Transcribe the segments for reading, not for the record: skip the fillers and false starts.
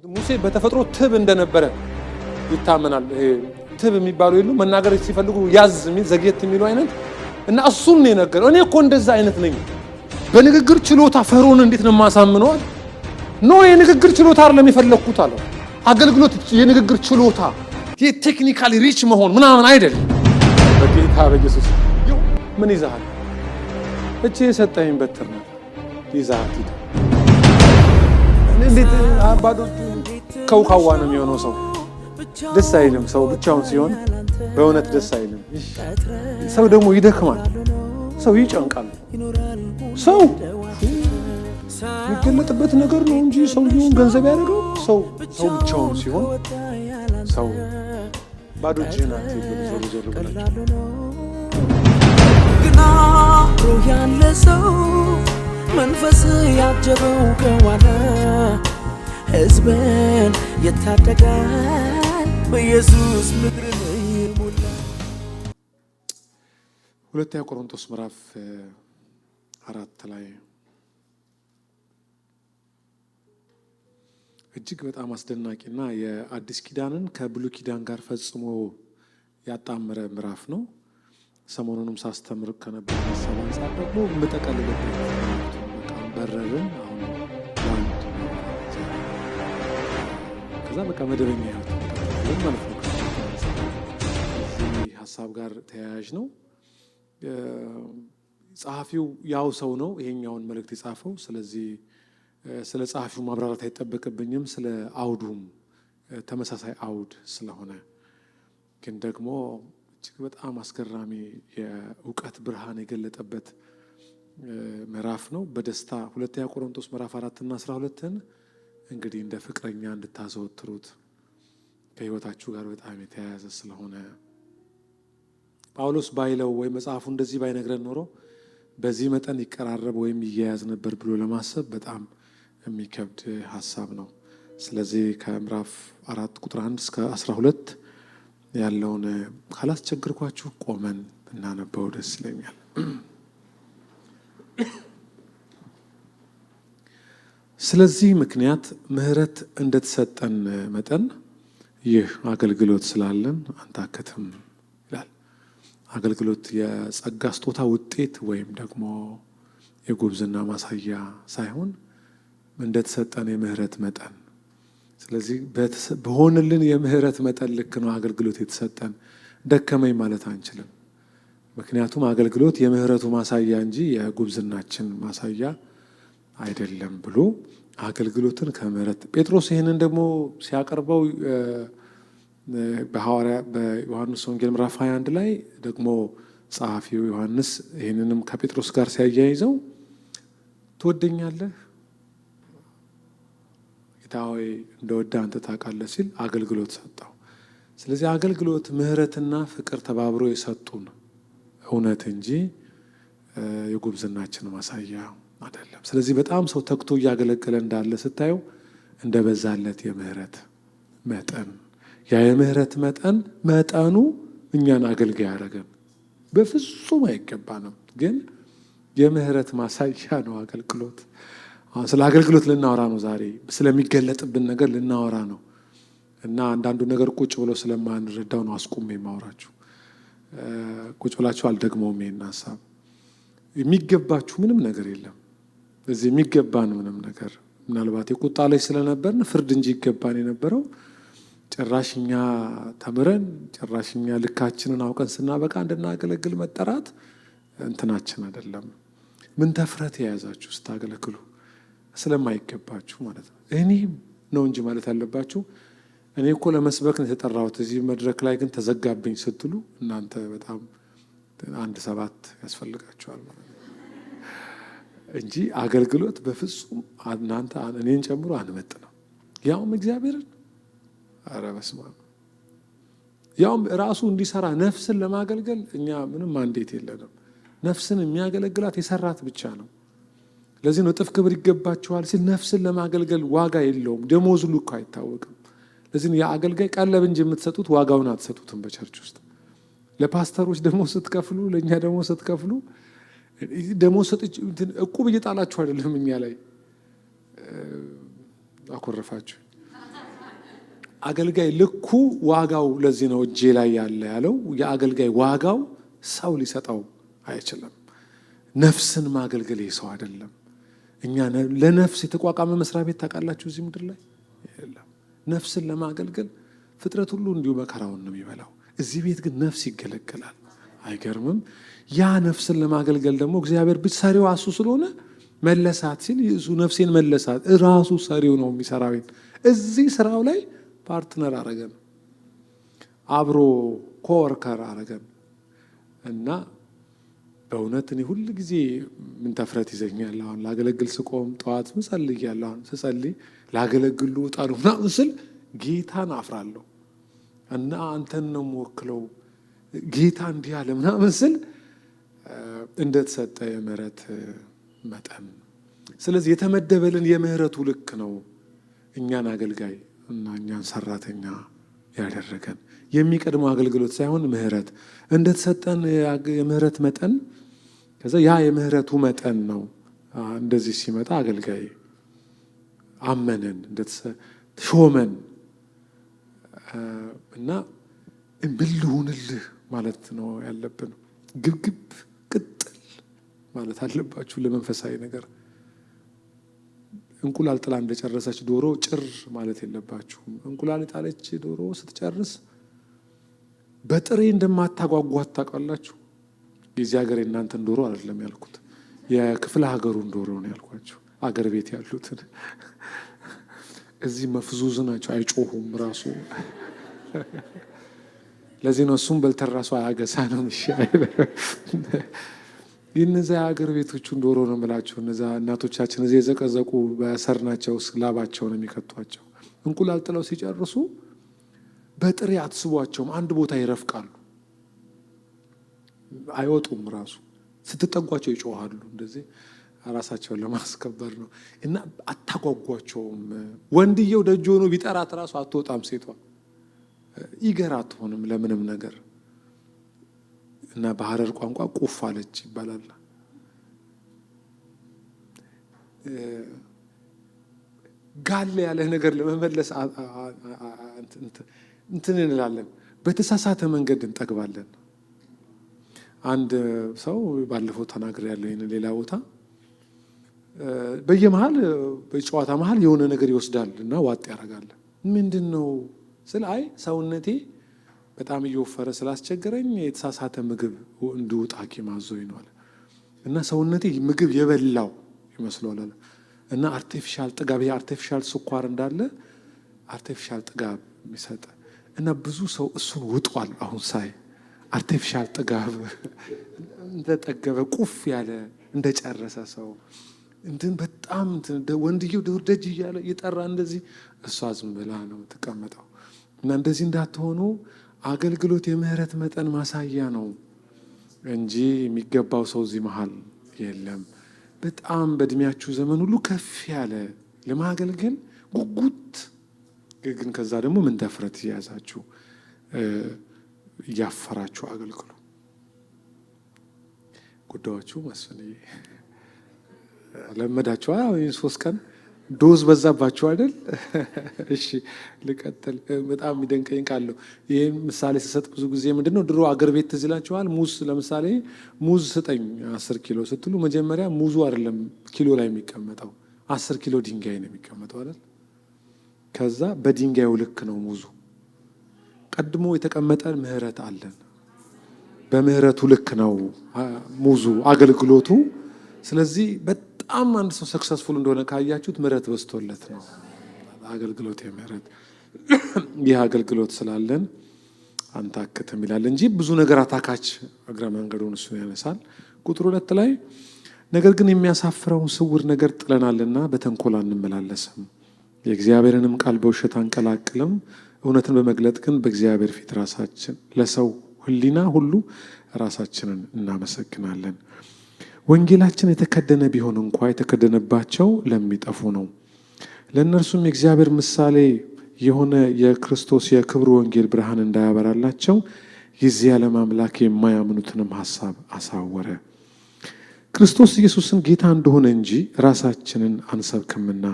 ሙሴ በተፈጥሮ ትብ እንደነበረ ይታመናል። ትብ የሚባሉ የሉ መናገር ሲፈልጉ ያዝ የሚል ዘግየት የሚሉ አይነት እና እሱን ነው የነገረው። እኔ እኮ እንደዛ አይነት ነኝ። በንግግር ችሎታ ፈርዖን እንዴት ነው ማሳምነው? የንግግር ችሎታ አይደለም የፈለኩት አለው። አገልግሎት የንግግር ችሎታ የቴክኒካሊ ሪች መሆን ምናምን አይደለም። በጌታ በኢየሱስ ምን ይዛሃል? እቺ የሰጠኝ በትር ነው ይዛሃል። እንዴት አባዶ ከውካዋ ነው የሚሆነው። ሰው ደስ አይልም። ሰው ብቻውን ሲሆን በእውነት ደስ አይልም። ሰው ደግሞ ይደክማል። ሰው ይጨንቃል። ሰው የሚገለጥበት ነገር ነው እንጂ ሰውየውን ገንዘብ ያደርገው ሰው ብቻውን ሲሆን ሰው ባዶ እጅህን አትይዝም። ሰው ዞር ብላችሁ ግና ሩህ ያለ ሰው መንፈስ ያጀበው ከዋለ ሕዝብን የታደጋል በኢየሱስ ምድር ላይ ሞላ። ሁለተኛ ቆሮንቶስ ምዕራፍ 4 ላይ እጅግ በጣም አስደናቂና የአዲስ ኪዳንን ከብሉይ ኪዳን ጋር ፈጽሞ ያጣመረ ምዕራፍ ነው። ሰሞኑንም ሳስተምር ከነበረ ሀሳብ አንጻር ደግሞ የምጠቀልልበት በጣም በረርን አሁን አንድ ከዛ በቃ መደበኛ ህይወት ማለት ነው። ከዚህ ሀሳብ ጋር ተያያዥ ነው። ጸሐፊው ያው ሰው ነው ይሄኛውን መልእክት የጻፈው። ስለዚህ ስለ ጸሐፊው ማብራራት አይጠበቅብኝም። ስለ አውዱም ተመሳሳይ አውድ ስለሆነ ግን ደግሞ እጅግ በጣም አስገራሚ የእውቀት ብርሃን የገለጠበት ምዕራፍ ነው። በደስታ ሁለተኛ ቆሮንቶስ ምዕራፍ 4 እና 12ን እንግዲህ እንደ ፍቅረኛ እንድታዘወትሩት ከህይወታችሁ ጋር በጣም የተያያዘ ስለሆነ ጳውሎስ ባይለው ወይ መጽሐፉ እንደዚህ ባይነግረን ኖሮ በዚህ መጠን ይቀራረብ ወይም ይያያዝ ነበር ብሎ ለማሰብ በጣም የሚከብድ ሀሳብ ነው። ስለዚህ ከምዕራፍ 4 ቁጥር 1 እስከ 12 ያለውን ካላስቸግርኳችሁ ቆመን እናነበው ደስ ይለኛል። ስለዚህ ምክንያት ምሕረት እንደተሰጠን መጠን ይህ አገልግሎት ስላለን አንታከትም ይላል። አገልግሎት የጸጋ ስጦታ ውጤት ወይም ደግሞ የጉብዝና ማሳያ ሳይሆን እንደተሰጠን የምህረት መጠን። ስለዚህ በሆነልን የምህረት መጠን ልክ ነው አገልግሎት የተሰጠን። ደከመኝ ማለት አንችልም። ምክንያቱም አገልግሎት የምህረቱ ማሳያ እንጂ የጉብዝናችን ማሳያ አይደለም ብሎ አገልግሎትን ከምህረት ጴጥሮስ ይህንን ደግሞ ሲያቀርበው በዮሐንስ ወንጌል ምዕራፍ 21 ላይ ደግሞ ጸሐፊው ዮሐንስ ይህንንም ከጴጥሮስ ጋር ሲያያይዘው ትወደኛለህ ጌታ ሆይ እንደወደ አንተ ታውቃለህ ሲል አገልግሎት ሰጠው። ስለዚህ አገልግሎት ምህረትና ፍቅር ተባብሮ የሰጡን እውነት እንጂ የጉብዝናችን ማሳያ አይደለም። ስለዚህ በጣም ሰው ተግቶ እያገለገለ እንዳለ ስታየው እንደበዛለት የምህረት መጠን ያ የምህረት መጠኑ እኛን አገልጋይ ያደረገን በፍጹም አይገባንም፣ ግን የምህረት ማሳያ ነው አገልግሎት። ስለ አገልግሎት ልናወራ ነው ዛሬ። ስለሚገለጥብን ነገር ልናወራ ነው እና አንዳንዱ ነገር ቁጭ ብሎ ስለማንረዳው ነው አስቁሜ የማወራችሁ። ቁጭ ብላችሁ አልደግመውም ይሄን ሀሳብ። የሚገባችሁ ምንም ነገር የለም እዚህ የሚገባን ምንም ነገር። ምናልባት የቁጣ ላይ ስለነበርን ፍርድ እንጂ ይገባን የነበረው ጭራሽኛ ተምረን ጭራሽኛ ልካችንን አውቀን ስናበቃ እንድናገለግል መጠራት እንትናችን አይደለም። ምን ተፍረት የያዛችሁ ስታገለግሉ ስለማይገባችሁ ማለት ነው። እኔም ነው እንጂ ማለት ያለባችሁ እኔ እኮ ለመስበክ ነው የተጠራሁት እዚህ መድረክ ላይ ግን ተዘጋብኝ ስትሉ እናንተ በጣም 1-7 ያስፈልጋችኋል ማለት ነው እንጂ አገልግሎት በፍጹም እናንተ እኔን ጨምሮ አንመጥ ነው። ያውም እግዚአብሔርን ኧረ በስመ አብ ያውም ራሱ እንዲሰራ ነፍስን ለማገልገል እኛ ምንም ማንዴት የለንም። ነፍስን የሚያገለግላት የሰራት ብቻ ነው። ለዚህ ነው እጥፍ ክብር ይገባችኋል ሲል ነፍስን ለማገልገል ዋጋ የለውም። ደሞዙ ልኩ አይታወቅም። ለዚህ ነው የአገልጋይ ቀለብ እንጂ የምትሰጡት ዋጋውን አትሰጡትም። በቸርች ውስጥ ለፓስተሮች ደሞዝ ስትከፍሉ፣ ለእኛ ደሞዝ ስትከፍሉ ደሞዝ ሰጥቼ እቁብ እየጣላችሁ አይደለም እኛ ላይ አኮረፋችሁ። አገልጋይ ልኩ ዋጋው ለዚህ ነው እጄ ላይ ያለ ያለው። የአገልጋይ ዋጋው ሰው ሊሰጠው አይችልም። ነፍስን ማገልገል ይህ ሰው አይደለም። እኛ ለነፍስ የተቋቋመ መስሪያ ቤት ታውቃላችሁ እዚህ ምድር ላይ የለም። ነፍስን ለማገልገል ፍጥረት ሁሉ እንዲሁ መከራውን ነው የሚበላው። እዚህ ቤት ግን ነፍስ ይገለገላል። አይገርምም? ያ ነፍስን ለማገልገል ደግሞ እግዚአብሔር ብቻ ሰሪው እሱ ስለሆነ መለሳት ሲል እሱ ነፍሴን መለሳት። ራሱ ሰሪው ነው የሚሰራው። እዚህ ስራው ላይ ፓርትነር አረገን፣ አብሮ ኮወርከር አረገን እና በእውነት እኔ ሁል ጊዜ ምን ተፍረት ይዘኛል። አሁን ላገለግል ስቆም ጠዋት ምጸልያለሁ። አሁን ስጸልይ ላገለግሉ ጣሉ ምናምን ስል ጌታን አፍራለሁ እና አንተን ነው የምወክለው ጌታ እንዲህ አለ ምናምን ስል እንደተሰጠ የምህረት መጠን። ስለዚህ የተመደበልን የምህረቱ ልክ ነው እኛን አገልጋይ እና እኛን ሰራተኛ ያደረገን። የሚቀድመው አገልግሎት ሳይሆን ምህረት እንደተሰጠን የምህረት መጠን። ከዛ ያ የምህረቱ መጠን ነው እንደዚህ ሲመጣ አገልጋይ አመነን ሾመን እና ምን ልሁንልህ ማለት ነው ያለብን። ግብግብ ቅጥል ማለት አለባችሁ ለመንፈሳዊ ነገር። እንቁላል ጥላ እንደጨረሰች ዶሮ ጭር ማለት የለባችሁም። እንቁላል የጣለች ዶሮ ስትጨርስ በጥሬ እንደማታጓጓት ታውቃላችሁ። የዚህ ሀገር የእናንተን ዶሮ አይደለም ያልኩት፣ የክፍለ ሀገሩን ዶሮ ነው ያልኳቸው። አገር ቤት ያሉትን እዚህ መፍዙዝ ናቸው፣ አይጮሁም ራሱ። ለዚህ ነው እሱም በልተን ራሱ አያገሳ ነው የሚሻለው። እነዚያ የሀገር ቤቶቹን ዶሮ ነው የምላቸው። እነዚያ እናቶቻችን እዚህ የዘቀዘቁ በሰርናቸው ላባቸው ነው የሚከቷቸው። እንቁላል ጥለው ሲጨርሱ በጥሬ አትስቧቸውም፣ አንድ ቦታ ይረፍቃሉ፣ አይወጡም። ራሱ ስትጠጓቸው ይጮሃሉ። እንደዚህ ራሳቸውን ለማስከበር ነው። እና አታጓጓቸውም። ወንድየው ደጅ ሆኖ ቢጠራት ራሱ አትወጣም ሴቷ። ይገር አትሆንም ለምንም ነገር። እና በሐረር ቋንቋ ቁፍ አለች ይባላል። ጋለ ያለ ነገር ለመመለስ እንትን እንላለን። በተሳሳተ መንገድ እንጠግባለን። አንድ ሰው ባለፈው ተናግሬ ያለው ይሄን ሌላ ቦታ በየመሃል በጨዋታ መሃል የሆነ ነገር ይወስዳል እና ዋጥ ያደርጋል። ምንድነው ስለ አይ ሰውነቴ በጣም እየወፈረ ስላስቸገረኝ የተሳሳተ ምግብ እንድውጥ ሐኪም አዞኝ ነው አለ። እና ሰውነቴ ምግብ የበላው ይመስለዋል አለ። እና አርቲፊሻል ጥጋብ፣ ይሄ አርቲፊሻል ስኳር እንዳለ አርቲፊሻል ጥጋብ የሚሰጥ እና ብዙ ሰው እሱን ውጧል። አሁን ሳይ አርቲፊሻል ጥጋብ እንደጠገበ ቁፍ ያለ እንደጨረሰ ሰው እንትን በጣም ወንድየው ደጅ እያለ እየጠራ እንደዚህ እሷ ዝም ብላ ነው የምትቀመጠው። እና እንደዚህ እንዳትሆኑ አገልግሎት የምህረት መጠን ማሳያ ነው እንጂ የሚገባው ሰው እዚህ መሃል የለም። በጣም በእድሜያችሁ ዘመን ሁሉ ከፍ ያለ ለማገልገል ጉጉት፣ ግን ከዛ ደግሞ ምን ተፍረት እያያዛችሁ እያፈራችሁ አገልግሉ። ጉዳዮቹ መስፍን ለመዳችሁ። ይህን 3 ቀን ዶዝ በዛባችሁ አይደል? እሺ ልቀጥል። በጣም የሚደንቀኝ ቃል። ይህን ምሳሌ ስሰጥ ብዙ ጊዜ ምንድነው ድሮ አገር ቤት ትዝ ይላችኋል። ሙዝ ለምሳሌ ሙዝ ስጠኝ 10 ኪሎ ስትሉ መጀመሪያ ሙዙ አይደለም ኪሎ ላይ የሚቀመጠው 10 ኪሎ ድንጋይ ነው የሚቀመጠው አይደል? ከዛ በድንጋዩ ልክ ነው ሙዙ። ቀድሞ የተቀመጠ ምህረት አለን። በምህረቱ ልክ ነው ሙዙ አገልግሎቱ። ስለዚህ በጣም አንድ ሰው ሰክሰስፉል እንደሆነ ካያችሁት ምህረት በዝቶለት ነው። አገልግሎት የምህረት ይህ አገልግሎት ስላለን አንታክትም ይላል እንጂ ብዙ ነገር አታካች እግረ መንገዱን እሱ ያነሳል። ቁጥር 2 ላይ ነገር ግን የሚያሳፍረውን ስውር ነገር ጥለናልና በተንኮል አንመላለስም፣ የእግዚአብሔርንም ቃል በውሸት አንቀላቅልም፣ እውነትን በመግለጥ ግን በእግዚአብሔር ፊት ራሳችን ለሰው ሕሊና ሁሉ ራሳችንን እናመሰግናለን። ወንጌላችን የተከደነ ቢሆን እንኳ የተከደነባቸው ለሚጠፉ ነው፣ ለእነርሱም የእግዚአብሔር ምሳሌ የሆነ የክርስቶስ የክብሩ ወንጌል ብርሃን እንዳያበራላቸው የዚህ ዓለም አምላክ የማያምኑትንም ሐሳብ አሳወረ። ክርስቶስ ኢየሱስን ጌታ እንደሆነ እንጂ ራሳችንን አንሰብክምና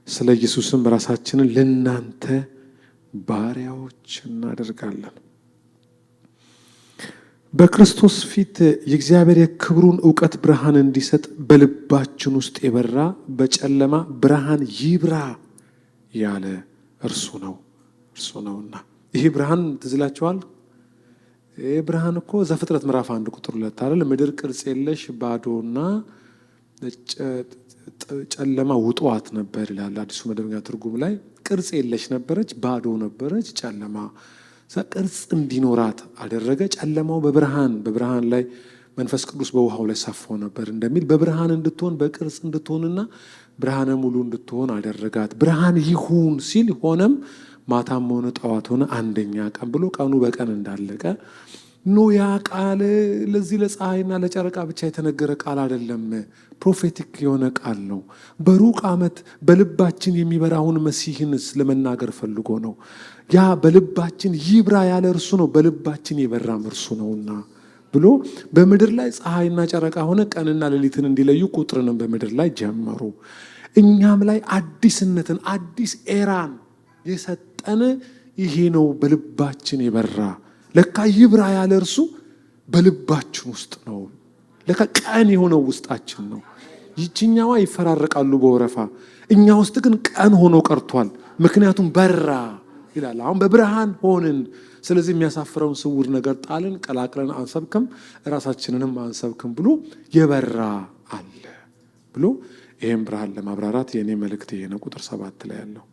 ስለ ኢየሱስም ራሳችንን ለናንተ ባሪያዎች እናደርጋለን። በክርስቶስ ፊት የእግዚአብሔር የክብሩን እውቀት ብርሃን እንዲሰጥ በልባችን ውስጥ የበራ በጨለማ ብርሃን ይብራ ያለ እርሱ ነውና። ይሄ ብርሃን ትዝ ይላችኋል። ይሄ ብርሃን እኮ ዘፍጥረት ምዕራፍ 1 ቁጥር 2 አይደል? ምድር ቅርጽ የለሽ ባዶና ጨለማ ውጧት ነበር ይላል አዲሱ መደበኛ ትርጉም ላይ። ቅርጽ የለሽ ነበረች፣ ባዶ ነበረች፣ ጨለማ ቅርጽ እንዲኖራት አደረገ። ጨለማው በብርሃን ላይ መንፈስ ቅዱስ በውሃው ላይ ሰፎ ነበር እንደሚል በብርሃን እንድትሆን በቅርጽ እንድትሆንና ብርሃነ ሙሉ እንድትሆን አደረጋት። ብርሃን ይሁን ሲል ሆነም፣ ማታም ሆነ ጠዋት ሆነ አንደኛ ቀን ብሎ ቀኑ በቀን እንዳለቀ ኖ። ያ ቃል ለዚህ ለፀሐይና ለጨረቃ ብቻ የተነገረ ቃል አይደለም፣ ፕሮፌቲክ የሆነ ቃል ነው። በሩቅ ዓመት በልባችን የሚበራውን መሲህንስ ለመናገር ፈልጎ ነው። ያ በልባችን ይብራ ያለ እርሱ ነው፣ በልባችን የበራም እርሱ ነውና ብሎ በምድር ላይ ፀሐይና ጨረቃ ሆነ፣ ቀንና ሌሊትን እንዲለዩ ቁጥርንም በምድር ላይ ጀመሩ። እኛም ላይ አዲስነትን አዲስ ኤራን የሰጠን ይሄ ነው፣ በልባችን የበራ። ለካ ይብራ ያለ እርሱ በልባችን ውስጥ ነው። ለካ ቀን የሆነው ውስጣችን ነው። ይችኛዋ ይፈራረቃሉ በወረፋ፣ እኛ ውስጥ ግን ቀን ሆኖ ቀርቷል። ምክንያቱም በራ ይላል። አሁን በብርሃን ሆንን። ስለዚህ የሚያሳፍረውን ስውር ነገር ጣልን፣ ቀላቅለን አንሰብክም፣ ራሳችንንም አንሰብክም ብሎ የበራ አለ ብሎ ይህም ብርሃን ለማብራራት የእኔ መልእክት ይሄ ነው። ቁጥር 7 ላይ ያለው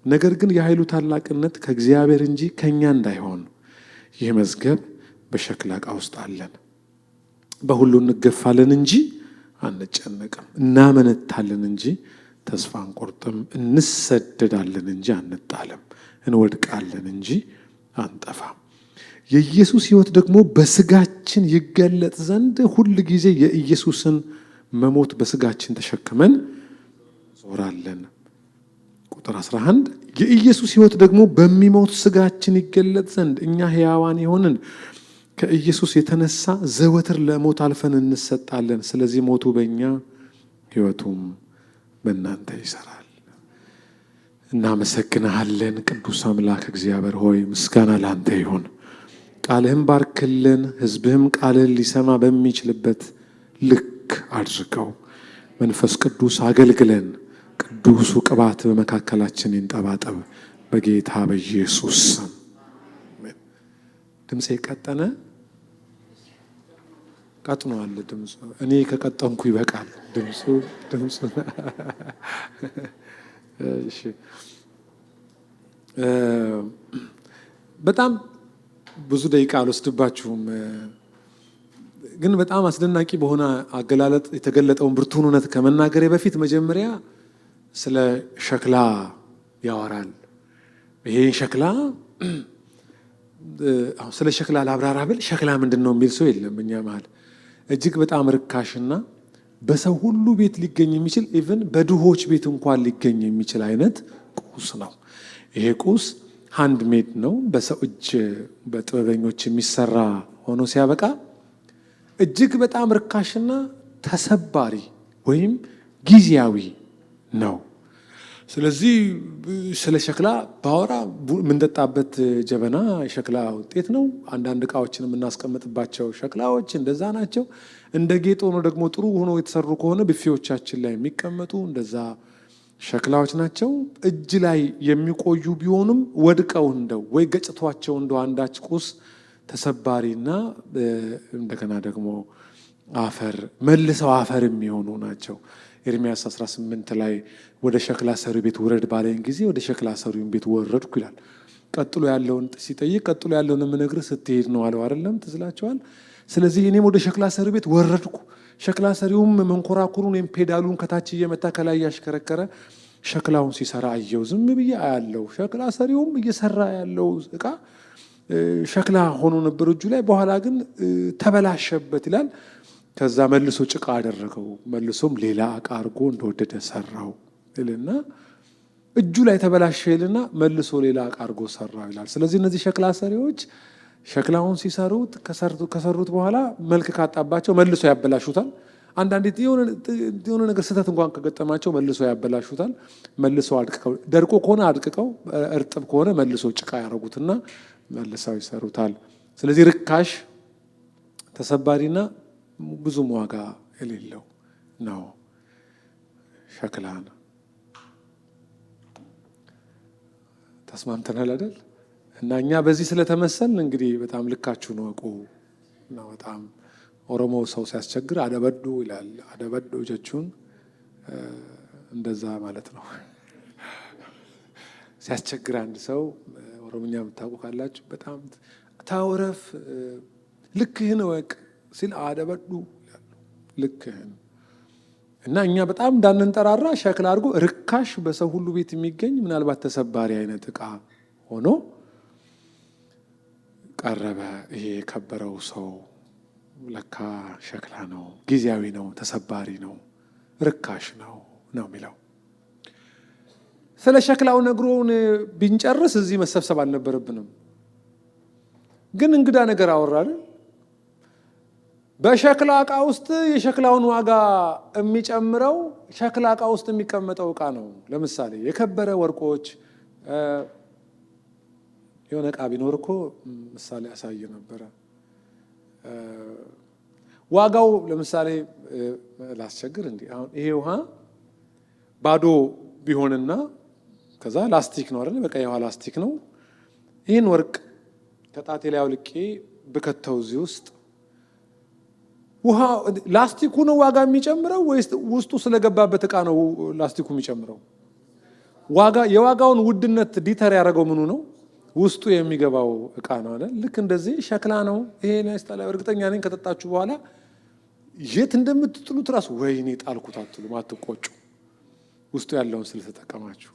ነገር ግን የኃይሉ ታላቅነት ከእግዚአብሔር እንጂ ከእኛ እንዳይሆን ይህ መዝገብ በሸክላ ዕቃ ውስጥ አለን። በሁሉ እንገፋለን እንጂ አንጨነቅም፣ እናመነታለን እንጂ ተስፋ አንቆርጥም፣ እንሰደዳለን እንጂ አንጣልም፣ እንወድቃለን እንጂ አንጠፋም። የኢየሱስ ሕይወት ደግሞ በስጋችን ይገለጥ ዘንድ ሁል ጊዜ የኢየሱስን መሞት በስጋችን ተሸክመን ዞራለን። ቁጥር 11 የኢየሱስ ሕይወት ደግሞ በሚሞት ስጋችን ይገለጥ ዘንድ እኛ ሕያዋን የሆንን ከኢየሱስ የተነሳ ዘወትር ለሞት አልፈን እንሰጣለን። ስለዚህ ሞቱ በእኛ ሕይወቱም በእናንተ ይሰራል። እናመሰግንሃለን ቅዱስ አምላክ እግዚአብሔር ሆይ፣ ምስጋና ለአንተ ይሁን። ቃልህም ባርክልን፣ ሕዝብህም ቃልህን ሊሰማ በሚችልበት ልክ አድርገው። መንፈስ ቅዱስ አገልግለን፣ ቅዱሱ ቅባት በመካከላችን ይንጠባጠብ በጌታ በኢየሱስ ስም። ድምፄ ቀጠነ? ቀጥኗል ድምፁ። እኔ ከቀጠንኩ ይበቃል ድምፁ። እሺ፣ በጣም ብዙ ደቂቃ አልወስድባችሁም፣ ግን በጣም አስደናቂ በሆነ አገላለጥ የተገለጠውን ብርቱን እውነት ከመናገሬ በፊት መጀመሪያ ስለ ሸክላ ያወራል። ይሄ ሸክላ ስለ ሸክላ ላብራራ ብል ሸክላ ምንድን ነው የሚል ሰው የለም እኛ መሀል። እጅግ በጣም ርካሽና በሰው ሁሉ ቤት ሊገኝ የሚችል ኢቭን በድሆች ቤት እንኳን ሊገኝ የሚችል አይነት ቁስ ነው። ይሄ ቁስ ሃንድ ሜድ ነው፣ በሰው እጅ በጥበበኞች የሚሰራ ሆኖ ሲያበቃ እጅግ በጣም ርካሽና ተሰባሪ ወይም ጊዜያዊ ነው። ስለዚህ ስለ ሸክላ ባወራ የምንጠጣበት ጀበና የሸክላ ውጤት ነው። አንዳንድ እቃዎችን የምናስቀምጥባቸው ሸክላዎች እንደዛ ናቸው። እንደ ጌጥ ሆኖ ደግሞ ጥሩ ሆኖ የተሰሩ ከሆነ ብፌዎቻችን ላይ የሚቀመጡ እንደዛ ሸክላዎች ናቸው። እጅ ላይ የሚቆዩ ቢሆኑም ወድቀው እንደው ወይ ገጭቷቸው እንደው አንዳች ቁስ ተሰባሪና እንደገና ደግሞ አፈር መልሰው አፈር የሚሆኑ ናቸው። ኤርምያስ 18 ላይ ወደ ሸክላ ሰሪ ቤት ውረድ ባለኝ ጊዜ ወደ ሸክላ ሰሪውን ቤት ወረድኩ ይላል። ቀጥሎ ያለውን ሲጠይቅ ቀጥሎ ያለውን የምነግርህ ስትሄድ ነው አለው አይደለም? ትዝላቸዋል። ስለዚህ እኔም ወደ ሸክላ ሰሪ ቤት ወረድኩ። ሸክላ ሰሪውም መንኮራኩሩን ወይም ፔዳሉን ከታች እየመታ ከላይ ያሽከረከረ ሸክላውን ሲሰራ አየው። ዝም ብዬ አያለው። ሸክላ ሰሪውም እየሰራ ያለው እቃ ሸክላ ሆኖ ነበር እጁ ላይ። በኋላ ግን ተበላሸበት ይላል። ከዛ መልሶ ጭቃ አደረገው። መልሶም ሌላ እቃ አድርጎ እንደወደደ ሰራው ይልና እጁ ላይ ተበላሸ ይልና መልሶ ሌላ እቃ አድርጎ ሰራው ይላል። ስለዚህ እነዚህ ሸክላ ሰሪዎች ሸክላውን ሲሰሩት ከሰሩት በኋላ መልክ ካጣባቸው መልሶ ያበላሹታል። አንዳንዴ የሆነ ነገር ስህተት እንኳን ከገጠማቸው መልሶ ያበላሹታል። መልሶ አድቅቀው ደርቆ ከሆነ አድቅቀው እርጥብ ከሆነ መልሶ ጭቃ ያደርጉትና መልሰው ይሰሩታል። ስለዚህ ርካሽ ተሰባሪና ብዙም ዋጋ የሌለው ነው ሸክላን። ተስማምተናል አይደል? እና እኛ በዚህ ስለተመሰልን እንግዲህ በጣም ልካችሁን ወቁ ነው። በጣም ኦሮሞ ሰው ሲያስቸግር አደበዱ ይላል። አደበዱ ጀቹን እንደዛ ማለት ነው። ሲያስቸግር አንድ ሰው ኦሮምኛ የምታውቁ ካላችሁ በጣም ታውረፍ ልክህን ወቅ ሲል አደበዱ ልክህን። እና እኛ በጣም እንዳንንጠራራ ሸክላ አድርጎ ርካሽ በሰው ሁሉ ቤት የሚገኝ ምናልባት ተሰባሪ አይነት እቃ ሆኖ ቀረበ። ይሄ የከበረው ሰው ለካ ሸክላ ነው፣ ጊዜያዊ ነው፣ ተሰባሪ ነው፣ ርካሽ ነው ነው የሚለው። ስለ ሸክላው ነግሮን ቢንጨርስ እዚህ መሰብሰብ አልነበረብንም። ግን እንግዳ ነገር አወራን። በሸክላ እቃ ውስጥ የሸክላውን ዋጋ የሚጨምረው ሸክላ እቃ ውስጥ የሚቀመጠው እቃ ነው። ለምሳሌ የከበረ ወርቆች የሆነ እቃ ቢኖር እኮ ምሳሌ ያሳይ ነበረ። ዋጋው ለምሳሌ ላስቸግር እንዴ፣ አሁን ይሄ ውሃ ባዶ ቢሆንና ከዛ ላስቲክ ነው አይደል? በቃ የውሃ ላስቲክ ነው። ይህን ወርቅ ከጣቴ ላይ አውልቄ ብከተው እዚህ ውስጥ ውሃ ላስቲኩ ነው ዋጋ የሚጨምረው ወይስ ውስጡ ስለገባበት እቃ ነው ላስቲኩ የሚጨምረው? የዋጋውን ውድነት ዲተር ያደረገው ምኑ ነው? ውስጡ የሚገባው እቃ ነው አይደል? ልክ እንደዚህ ሸክላ ነው ይሄ ላይ እርግጠኛ ነኝ ከጠጣችሁ በኋላ የት እንደምትጥሉት ራሱ ወይኔ ጣልኩት አትሉም፣ አትቆጩ ውስጡ ያለውን ስለተጠቀማችሁ።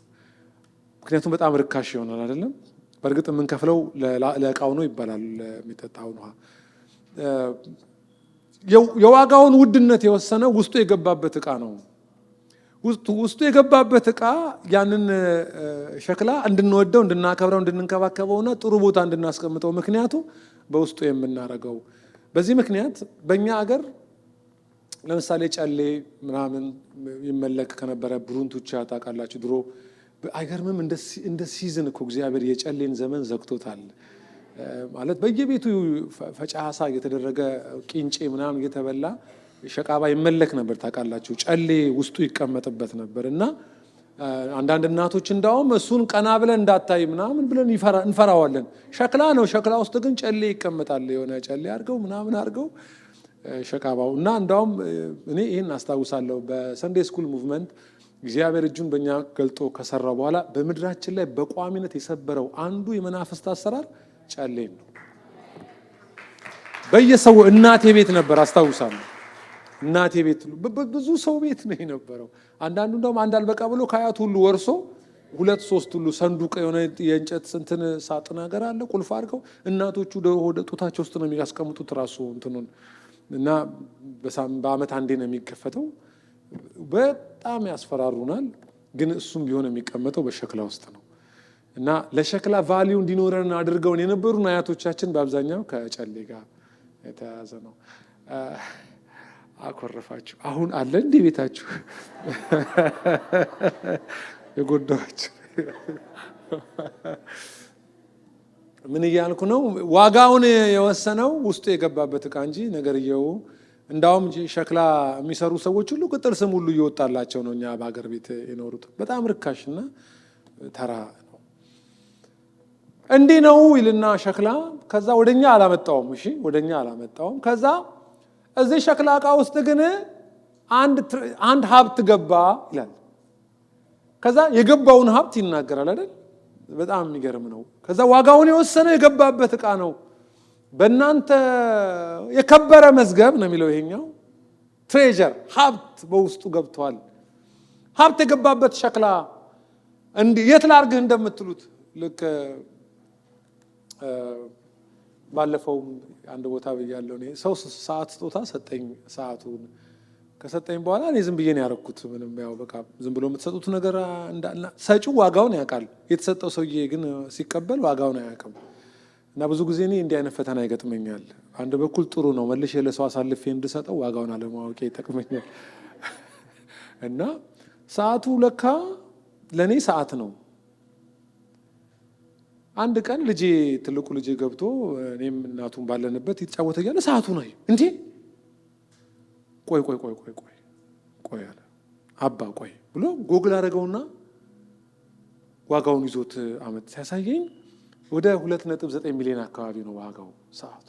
ምክንያቱም በጣም ርካሽ ይሆናል አይደለም? በእርግጥ የምንከፍለው ለእቃው ነው ይባላል። የሚጠጣውን ውሃ የዋጋውን ውድነት የወሰነው ውስጡ የገባበት እቃ ነው። ውስጡ የገባበት እቃ ያንን ሸክላ እንድንወደው፣ እንድናከብረው፣ እንድንንከባከበውና ጥሩ ቦታ እንድናስቀምጠው ምክንያቱ በውስጡ የምናረገው። በዚህ ምክንያት በእኛ አገር ለምሳሌ ጨሌ ምናምን ይመለክ ከነበረ ብሩንቱቻ ታውቃላችሁ። ድሮ አይገርምም? እንደ ሲዝን እኮ እግዚአብሔር የጨሌን ዘመን ዘግቶታል። ማለት በየቤቱ ፈጫሳ እየተደረገ ቂንጬ ምናምን እየተበላ ሸቃባ ይመለክ ነበር ታውቃላችሁ። ጨሌ ውስጡ ይቀመጥበት ነበር እና አንዳንድ እናቶች እንዳውም እሱን ቀና ብለን እንዳታይ ምናምን ብለን እንፈራዋለን። ሸክላ ነው። ሸክላ ውስጥ ግን ጨሌ ይቀመጣል። የሆነ ጨሌ አድርገው ምናምን አድርገው ሸቃባው እና እንዳውም እኔ ይህን አስታውሳለሁ። በሰንዴ ስኩል ሙቭመንት እግዚአብሔር እጁን በእኛ ገልጦ ከሰራው በኋላ በምድራችን ላይ በቋሚነት የሰበረው አንዱ የመናፍስት አሰራር ጨሌን ነው። በየሰው እናቴ ቤት ነበር አስታውሳለሁ። እናቴ ቤት ብዙ ሰው ቤት ነው የነበረው። አንዳንዱ እንደውም አንድ አልበቃ ብሎ ከአያቱ ሁሉ ወርሶ 2-3 ሁሉ ሰንዱቅ የሆነ የእንጨት እንትን ሳጥን ነገር አለ ቁልፍ አድርገው እናቶቹ ወደ ጡታቸው ውስጥ ነው የሚያስቀምጡት ራሱ እንትኑን እና በአመት አንዴ ነው የሚከፈተው። በጣም ያስፈራሩናል። ግን እሱም ቢሆን የሚቀመጠው በሸክላ ውስጥ ነው እና ለሸክላ ቫሊዩ እንዲኖረን አድርገውን የነበሩን አያቶቻችን በአብዛኛው ከጨሌ ጋር የተያዘ ነው። አኮረፋችሁ። አሁን አለ እንዴ ቤታችሁ? የጎዳችሁ ምን እያልኩ ነው? ዋጋውን የወሰነው ውስጡ የገባበት እቃ እንጂ ነገርየው። እንዳውም ሸክላ የሚሰሩ ሰዎች ሁሉ ቅጥል ስም ሁሉ እየወጣላቸው ነው። እኛ በሀገር ቤት የኖሩት በጣም ርካሽና ተራ ነው። እንዲህ ነው ይልና ሸክላ ከዛ ወደኛ አላመጣውም። እሺ ወደኛ አላመጣውም። ከዛ እዚህ ሸክላ እቃ ውስጥ ግን አንድ ሀብት ገባ ይላል። ከዛ የገባውን ሀብት ይናገራል አይደል? በጣም የሚገርም ነው። ከዛ ዋጋውን የወሰነው የገባበት እቃ ነው። በእናንተ የከበረ መዝገብ ነው የሚለው ይሄኛው። ትሬዠር ሀብት በውስጡ ገብቷል። ሀብት የገባበት ሸክላ እንዲህ የት ላርግህ እንደምትሉት ልክ ባለፈው አንድ ቦታ ብያለሁ። እኔ ሰው ሰዓት ስጦታ ሰጠኝ። ሰዓቱን ከሰጠኝ በኋላ እኔ ዝም ብዬ ነው ያደረኩት። ምንም ያው በቃ ዝም ብሎ የምትሰጡት ነገር እንዳልና ሰጪው ዋጋውን ያውቃል። የተሰጠው ሰውዬ ግን ሲቀበል ዋጋውን አያውቅም። እና ብዙ ጊዜ እኔ እንዲህ አይነት ፈተና ይገጥመኛል። አንድ በኩል ጥሩ ነው፣ መልሼ ለሰው አሳልፌ እንድሰጠው ዋጋውን አለማወቄ ይጠቅመኛል። እና ሰዓቱ ለካ ለእኔ ሰዓት ነው። አንድ ቀን ልጄ ትልቁ ልጄ ገብቶ እኔም እናቱን ባለንበት ይተጫወተ እያለ ሰዓቱን አየሁ። እንዴ ቆይ ቆይ ቆይ ቆይ ቆይ ቆይ አለ። አባ ቆይ ብሎ ጎግል አደረገውና ዋጋውን ይዞት አመት ሲያሳየኝ ወደ 2.9 ሚሊዮን አካባቢ ነው ዋጋው ሰዓቱ።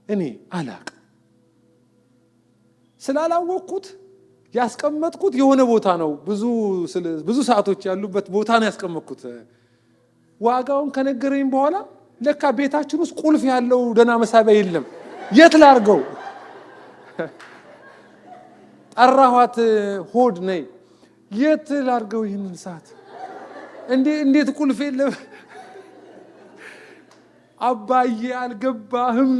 እኔ አላቅም፣ ስላላወቅኩት ያስቀመጥኩት የሆነ ቦታ ነው፣ ብዙ ሰዓቶች ያሉበት ቦታ ነው ያስቀመጥኩት። ዋጋውን ከነገረኝ በኋላ ለካ ቤታችን ውስጥ ቁልፍ ያለው ደህና መሳቢያ የለም። የት ላርገው? ጠራኋት፣ ሆድ ነይ፣ የት ላርገው ይህንን ሰዓት? እንዴት ቁልፍ የለም? አባዬ አልገባህም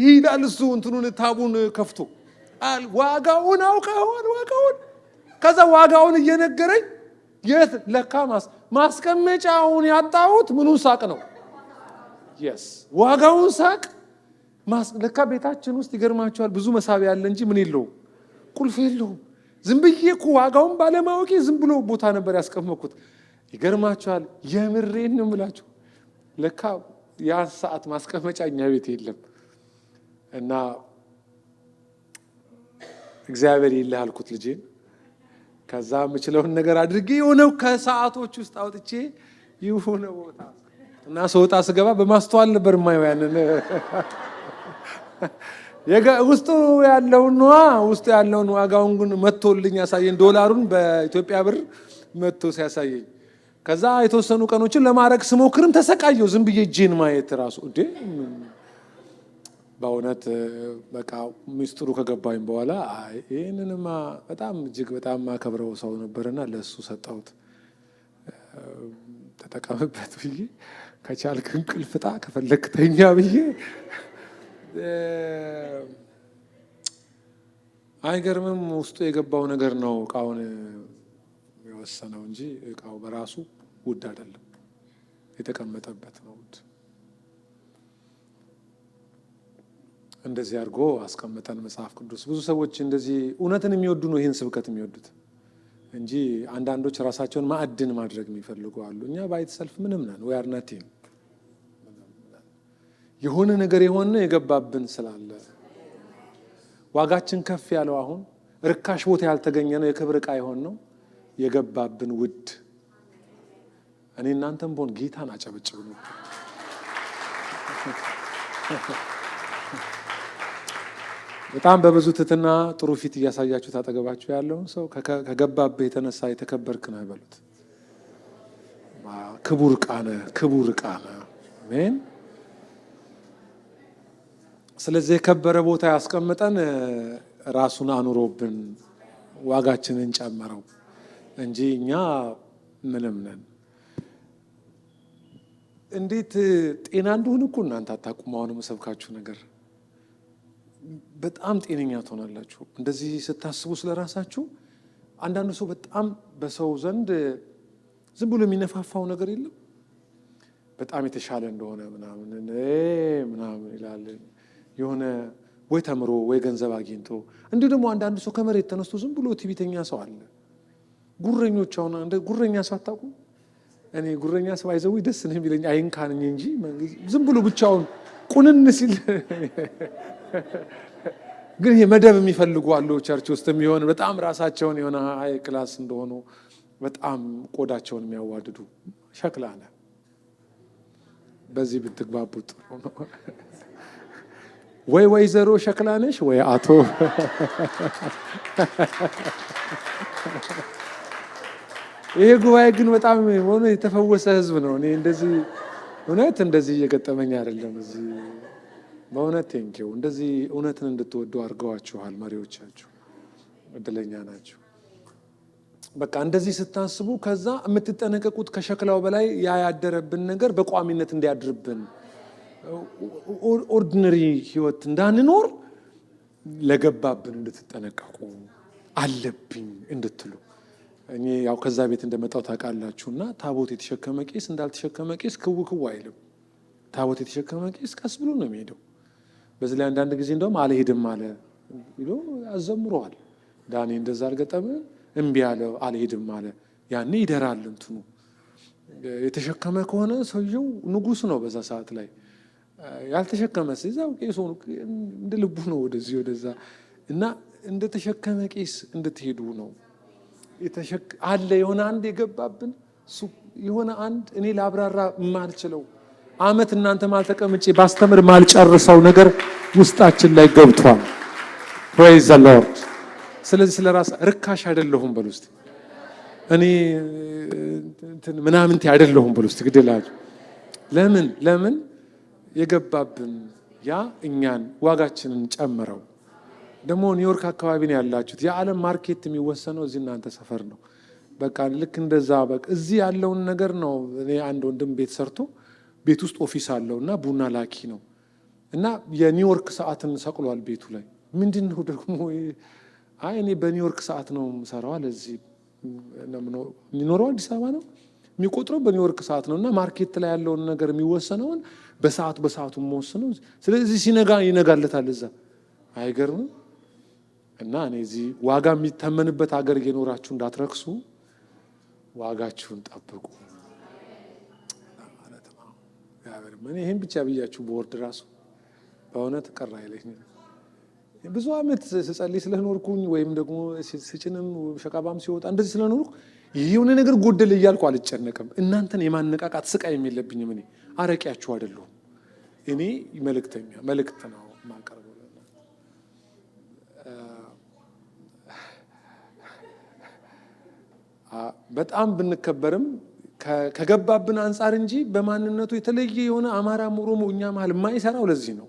ይላል እሱ እንትኑን ታቡን ከፍቶ ዋጋውን አውቀዋል። ዋጋውን ከዛ ዋጋውን እየነገረኝ የት ለካ ማስቀመጫውን ያጣሁት ምኑን ሳቅ ነው። የስ ዋጋውን ሳቅ። ለካ ቤታችን ውስጥ ይገርማቸዋል ብዙ መሳቢያ ያለ እንጂ ምን የለውም፣ ቁልፍ የለውም። ዝም ብዬ እኮ ዋጋውን ባለማወቂ ዝም ብሎ ቦታ ነበር ያስቀመጥኩት። ይገርማቸዋል። የምሬን ነው የምላችሁ። ለካ ያ ሰዓት ማስቀመጫ እኛ ቤት የለም። እና እግዚአብሔር ይልህ አልኩት ልጄን። ከዛ የምችለውን ነገር አድርጌ የሆነው ከሰዓቶች ውስጥ አውጥቼ የሆነ ቦታ እና ስወጣ ስገባ በማስተዋል ነበር የማየው ያንን ውስጡ ያለውን ዋጋውን ግን መጥቶልኝ ያሳየኝ፣ ዶላሩን በኢትዮጵያ ብር መጥቶ ሲያሳየኝ፣ ከዛ የተወሰኑ ቀኖችን ለማድረግ ስሞክርም ተሰቃየው። ዝም ብዬ እጄን ማየት ራሱ እንዴ! በእውነት በቃ ሚስጥሩ ከገባኝ በኋላ ይህንንማ በጣም እጅግ በጣም ማከብረው ሰው ነበርና ለእሱ ሰጠሁት። ተጠቀምበት ብዬ፣ ከቻልክ እንቅልፍ ጣ፣ ከፈለክ ተኛ ብዬ። አይገርምም? ውስጡ የገባው ነገር ነው እቃውን የወሰነው እንጂ እቃው በራሱ ውድ አይደለም፣ የተቀመጠበት ነው ውድ። እንደዚህ አድርጎ አስቀምጠን መጽሐፍ ቅዱስ። ብዙ ሰዎች እንደዚህ እውነትን የሚወዱ ነው ይህን ስብከት የሚወዱት እንጂ አንዳንዶች ራሳቸውን ማዕድን ማድረግ የሚፈልጉ አሉ። እኛ ባይት ሰልፍ ምንም ነን፣ ወይ አርናቲም የሆነ ነገር የሆነ የገባብን ስላለ ዋጋችን ከፍ ያለው አሁን ርካሽ ቦታ ያልተገኘ ነው፣ የክብር ዕቃ የሆን ነው የገባብን ውድ። እኔ እናንተም ቦን ጌታን አጨበጭብ ነው። በጣም በብዙ ትትና ጥሩ ፊት እያሳያችሁ ታጠገባችሁ ያለውን ሰው ከገባብህ የተነሳ የተከበርክ ነህ በሉት። ክቡር ዕቃ ነህ፣ ክቡር ዕቃ ነህ። አሜን። ስለዚህ የከበረ ቦታ ያስቀምጠን ራሱን አኑሮብን ዋጋችንን ጨመረው እንጂ እኛ ምንም ነን። እንዴት ጤና እንደሆነ እኮ እናንተ አታውቁም። አሁን የምሰብካችሁ ነገር በጣም ጤነኛ ትሆናላችሁ እንደዚህ ስታስቡ ስለራሳችሁ። አንዳንዱ ሰው በጣም በሰው ዘንድ ዝም ብሎ የሚነፋፋው ነገር የለም፣ በጣም የተሻለ እንደሆነ ምናምን ይላል። የሆነ ወይ ተምሮ ወይ ገንዘብ አግኝቶ። እንዲሁ ደግሞ አንዳንዱ ሰው ከመሬት ተነስቶ ዝም ብሎ ትዕቢተኛ ሰው አለ። ጉረኞች፣ አሁን እንደ ጉረኛ ሰው አታውቁም? እኔ ጉረኛ ሰው አይዘው ደስ ነው የሚለኝ አይንካንኝ እንጂ ዝም ብሎ ብቻውን ቁንን ሲል ግን ይሄ መደብ የሚፈልጉ አሉ። ቸርች ውስጥ የሚሆን በጣም ራሳቸውን የሆነ ሃይ ክላስ እንደሆኑ በጣም ቆዳቸውን የሚያዋድዱ ሸክላ አለ። በዚህ ብትግባቡ ጥሩ ነው። ወይ ወይዘሮ ሸክላ ነሽ ወይ አቶ ይሄ ጉባኤ ግን በጣም ሆነ የተፈወሰ ህዝብ ነው። እኔ እንደዚህ እውነት እንደዚህ እየገጠመኝ አይደለም። እዚህ በእውነት ቴንኪው እንደዚህ እውነትን እንድትወዱ አድርገዋችኋል መሪዎቻችሁ። እድለኛ ናቸው። በቃ እንደዚህ ስታስቡ ከዛ የምትጠነቀቁት ከሸክላው በላይ ያ ያደረብን ነገር በቋሚነት እንዲያድርብን ኦርዲነሪ ህይወት እንዳንኖር ለገባብን እንድትጠነቀቁ አለብኝ እንድትሉ። እኔ ያው ከዛ ቤት እንደመጣው ታውቃላችሁና ታቦት የተሸከመ ቄስ እንዳልተሸከመ ቄስ ክው ክው አይልም። ታቦት የተሸከመ ቄስ ቀስ ብሎ ነው የሚሄደው። በዚህ ላይ አንዳንድ ጊዜ እንደውም አልሄድም አለ ብሎ አዘምረዋል። ዳኔ እንደዛ አልገጠመ እምቢ አለ አልሄድም አለ። ያኔ ይደራል እንትኑ። የተሸከመ ከሆነ ሰውየው ንጉስ ነው በዛ ሰዓት ላይ። ያልተሸከመ ሲዛው ቄስ ሆኖ እንደ ልቡ ነው ወደዚህ ወደዛ እና እንደ ተሸከመ ቄስ እንድትሄዱ ነው። አለ የሆነ አንድ የገባብን የሆነ አንድ እኔ ላብራራ ማልችለው አመት እናንተ ማልተቀምጬ ባስተምር ማልጨርሰው ነገር ውስጣችን ላይ ገብቷል። ፕሬዝ ዘ ሎርድ። ስለዚህ ስለራስ ርካሽ አይደለሁም በሉ እስቲ። እኔ ምናምንቴ አይደለሁም በሉ እስቲ። ግዴላችሁ ለምን የገባብን ያ እኛን ዋጋችንን ጨምረው። ደግሞ ኒውዮርክ አካባቢ ነው ያላችሁት። የዓለም ማርኬት የሚወሰነው እዚህ እናንተ ሰፈር ነው። በቃ ልክ እንደዛ በቃ እዚህ ያለውን ነገር ነው። እኔ አንድ ወንድም ቤት ሰርቶ ቤት ውስጥ ኦፊስ አለውና ቡና ላኪ ነው እና የኒውዮርክ ሰዓትን ሰቅሏል ቤቱ ላይ። ምንድነው ደግሞ አይ እኔ በኒውዮርክ ሰዓት ነው የምሰራው አለ። እዚህ የሚኖረው አዲስ አበባ ነው የሚቆጥረው በኒውዮርክ ሰዓት ነውና ማርኬት ላይ ያለውን ነገር የሚወሰነውን በሰዓቱ የምወስነው። ስለዚህ ሲነጋ ይነጋለታል እዛ። አይገርምም? እና እኔ እዚህ ዋጋ የሚተመንበት ሀገር እየኖራችሁ እንዳትረክሱ፣ ዋጋችሁን ጠብቁ ማለት ነው። እኔ ይህን ብቻ ብያችሁ በወርድ ራሱ በእውነት ቀራ አይለኝም። ብዙ ዓመት ስጸልይ ስለኖርኩኝ ወይም ደግሞ ስጭንም ሸቃባም ሲወጣ እንደዚህ ስለኖርኩ የሆነ ነገር ጎደል እያልኩ አልጨነቅም። እናንተን የማነቃቃት ስቃይ የለብኝም። እኔ አረቂያችሁ አይደለሁም። እኔ መልእክት ነው ማቀርበው። በጣም ብንከበርም ከገባብን አንጻር እንጂ በማንነቱ የተለየ የሆነ አማራ ኦሮሞ እኛ መሀል የማይሰራው ለዚህ ነው።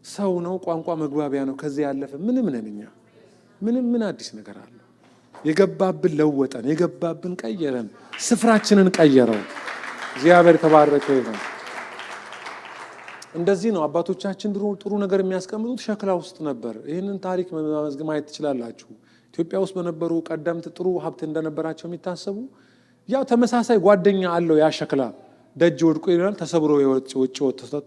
ሰው ነው፣ ቋንቋ መግባቢያ ነው። ከዚህ ያለፈ ምንም ነን እኛ። ምን አዲስ ነገር አለ? የገባብን ለወጠን፣ የገባብን ቀየረን፣ ስፍራችንን ቀየረው። እግዚአብሔር ተባረከ ይሁን። እንደዚህ ነው አባቶቻችን ድሮ ጥሩ ነገር የሚያስቀምጡት ሸክላ ውስጥ ነበር። ይህንን ታሪክ ማየት ትችላላችሁ። ኢትዮጵያ ውስጥ በነበሩ ቀደምት ጥሩ ሀብት እንደነበራቸው የሚታሰቡ ያው ተመሳሳይ ጓደኛ አለው። ያ ሸክላ ደጅ ወድቆ ይሆናል፣ ተሰብሮ ውጭ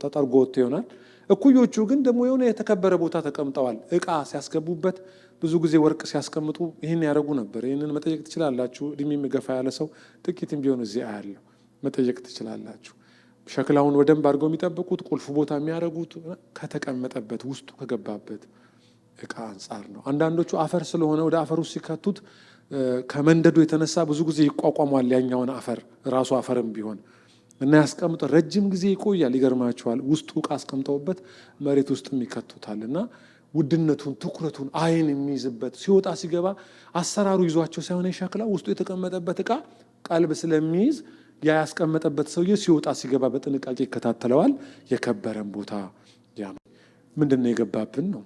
ተጠርጎ ወጥቶ ይሆናል። እኩዮቹ ግን ደግሞ የሆነ የተከበረ ቦታ ተቀምጠዋል። እቃ ሲያስገቡበት ብዙ ጊዜ ወርቅ ሲያስቀምጡ ይህን ያደረጉ ነበር። ይህንን መጠየቅ ትችላላችሁ። እድሜ የሚገፋ ያለ ሰው ጥቂትም ቢሆን እዚህ አያለው መጠየቅ ትችላላችሁ። ሸክላውን በደንብ አድርገው የሚጠብቁት ቁልፍ ቦታ የሚያደርጉት ከተቀመጠበት ውስጡ ከገባበት እቃ አንጻር ነው። አንዳንዶቹ አፈር ስለሆነ ወደ አፈር ውስጥ ሲከቱት ከመንደዱ የተነሳ ብዙ ጊዜ ይቋቋሟል ያኛውን አፈር ራሱ አፈርም ቢሆን እና ያስቀምጡ ረጅም ጊዜ ይቆያል። ይገርማቸዋል። ውስጡ እቃ አስቀምጠውበት መሬት ውስጥ ይከቱታል እና ውድነቱን ትኩረቱን አይን የሚይዝበት ሲወጣ ሲገባ አሰራሩ ይዟቸው ሳይሆን የሸክላ ውስጡ የተቀመጠበት እቃ ቀልብ ስለሚይዝ ያ ያስቀመጠበት ሰውዬ ሲወጣ ሲገባ በጥንቃቄ ይከታተለዋል። የከበረን ቦታ ያ ምንድነው የገባብን ነው።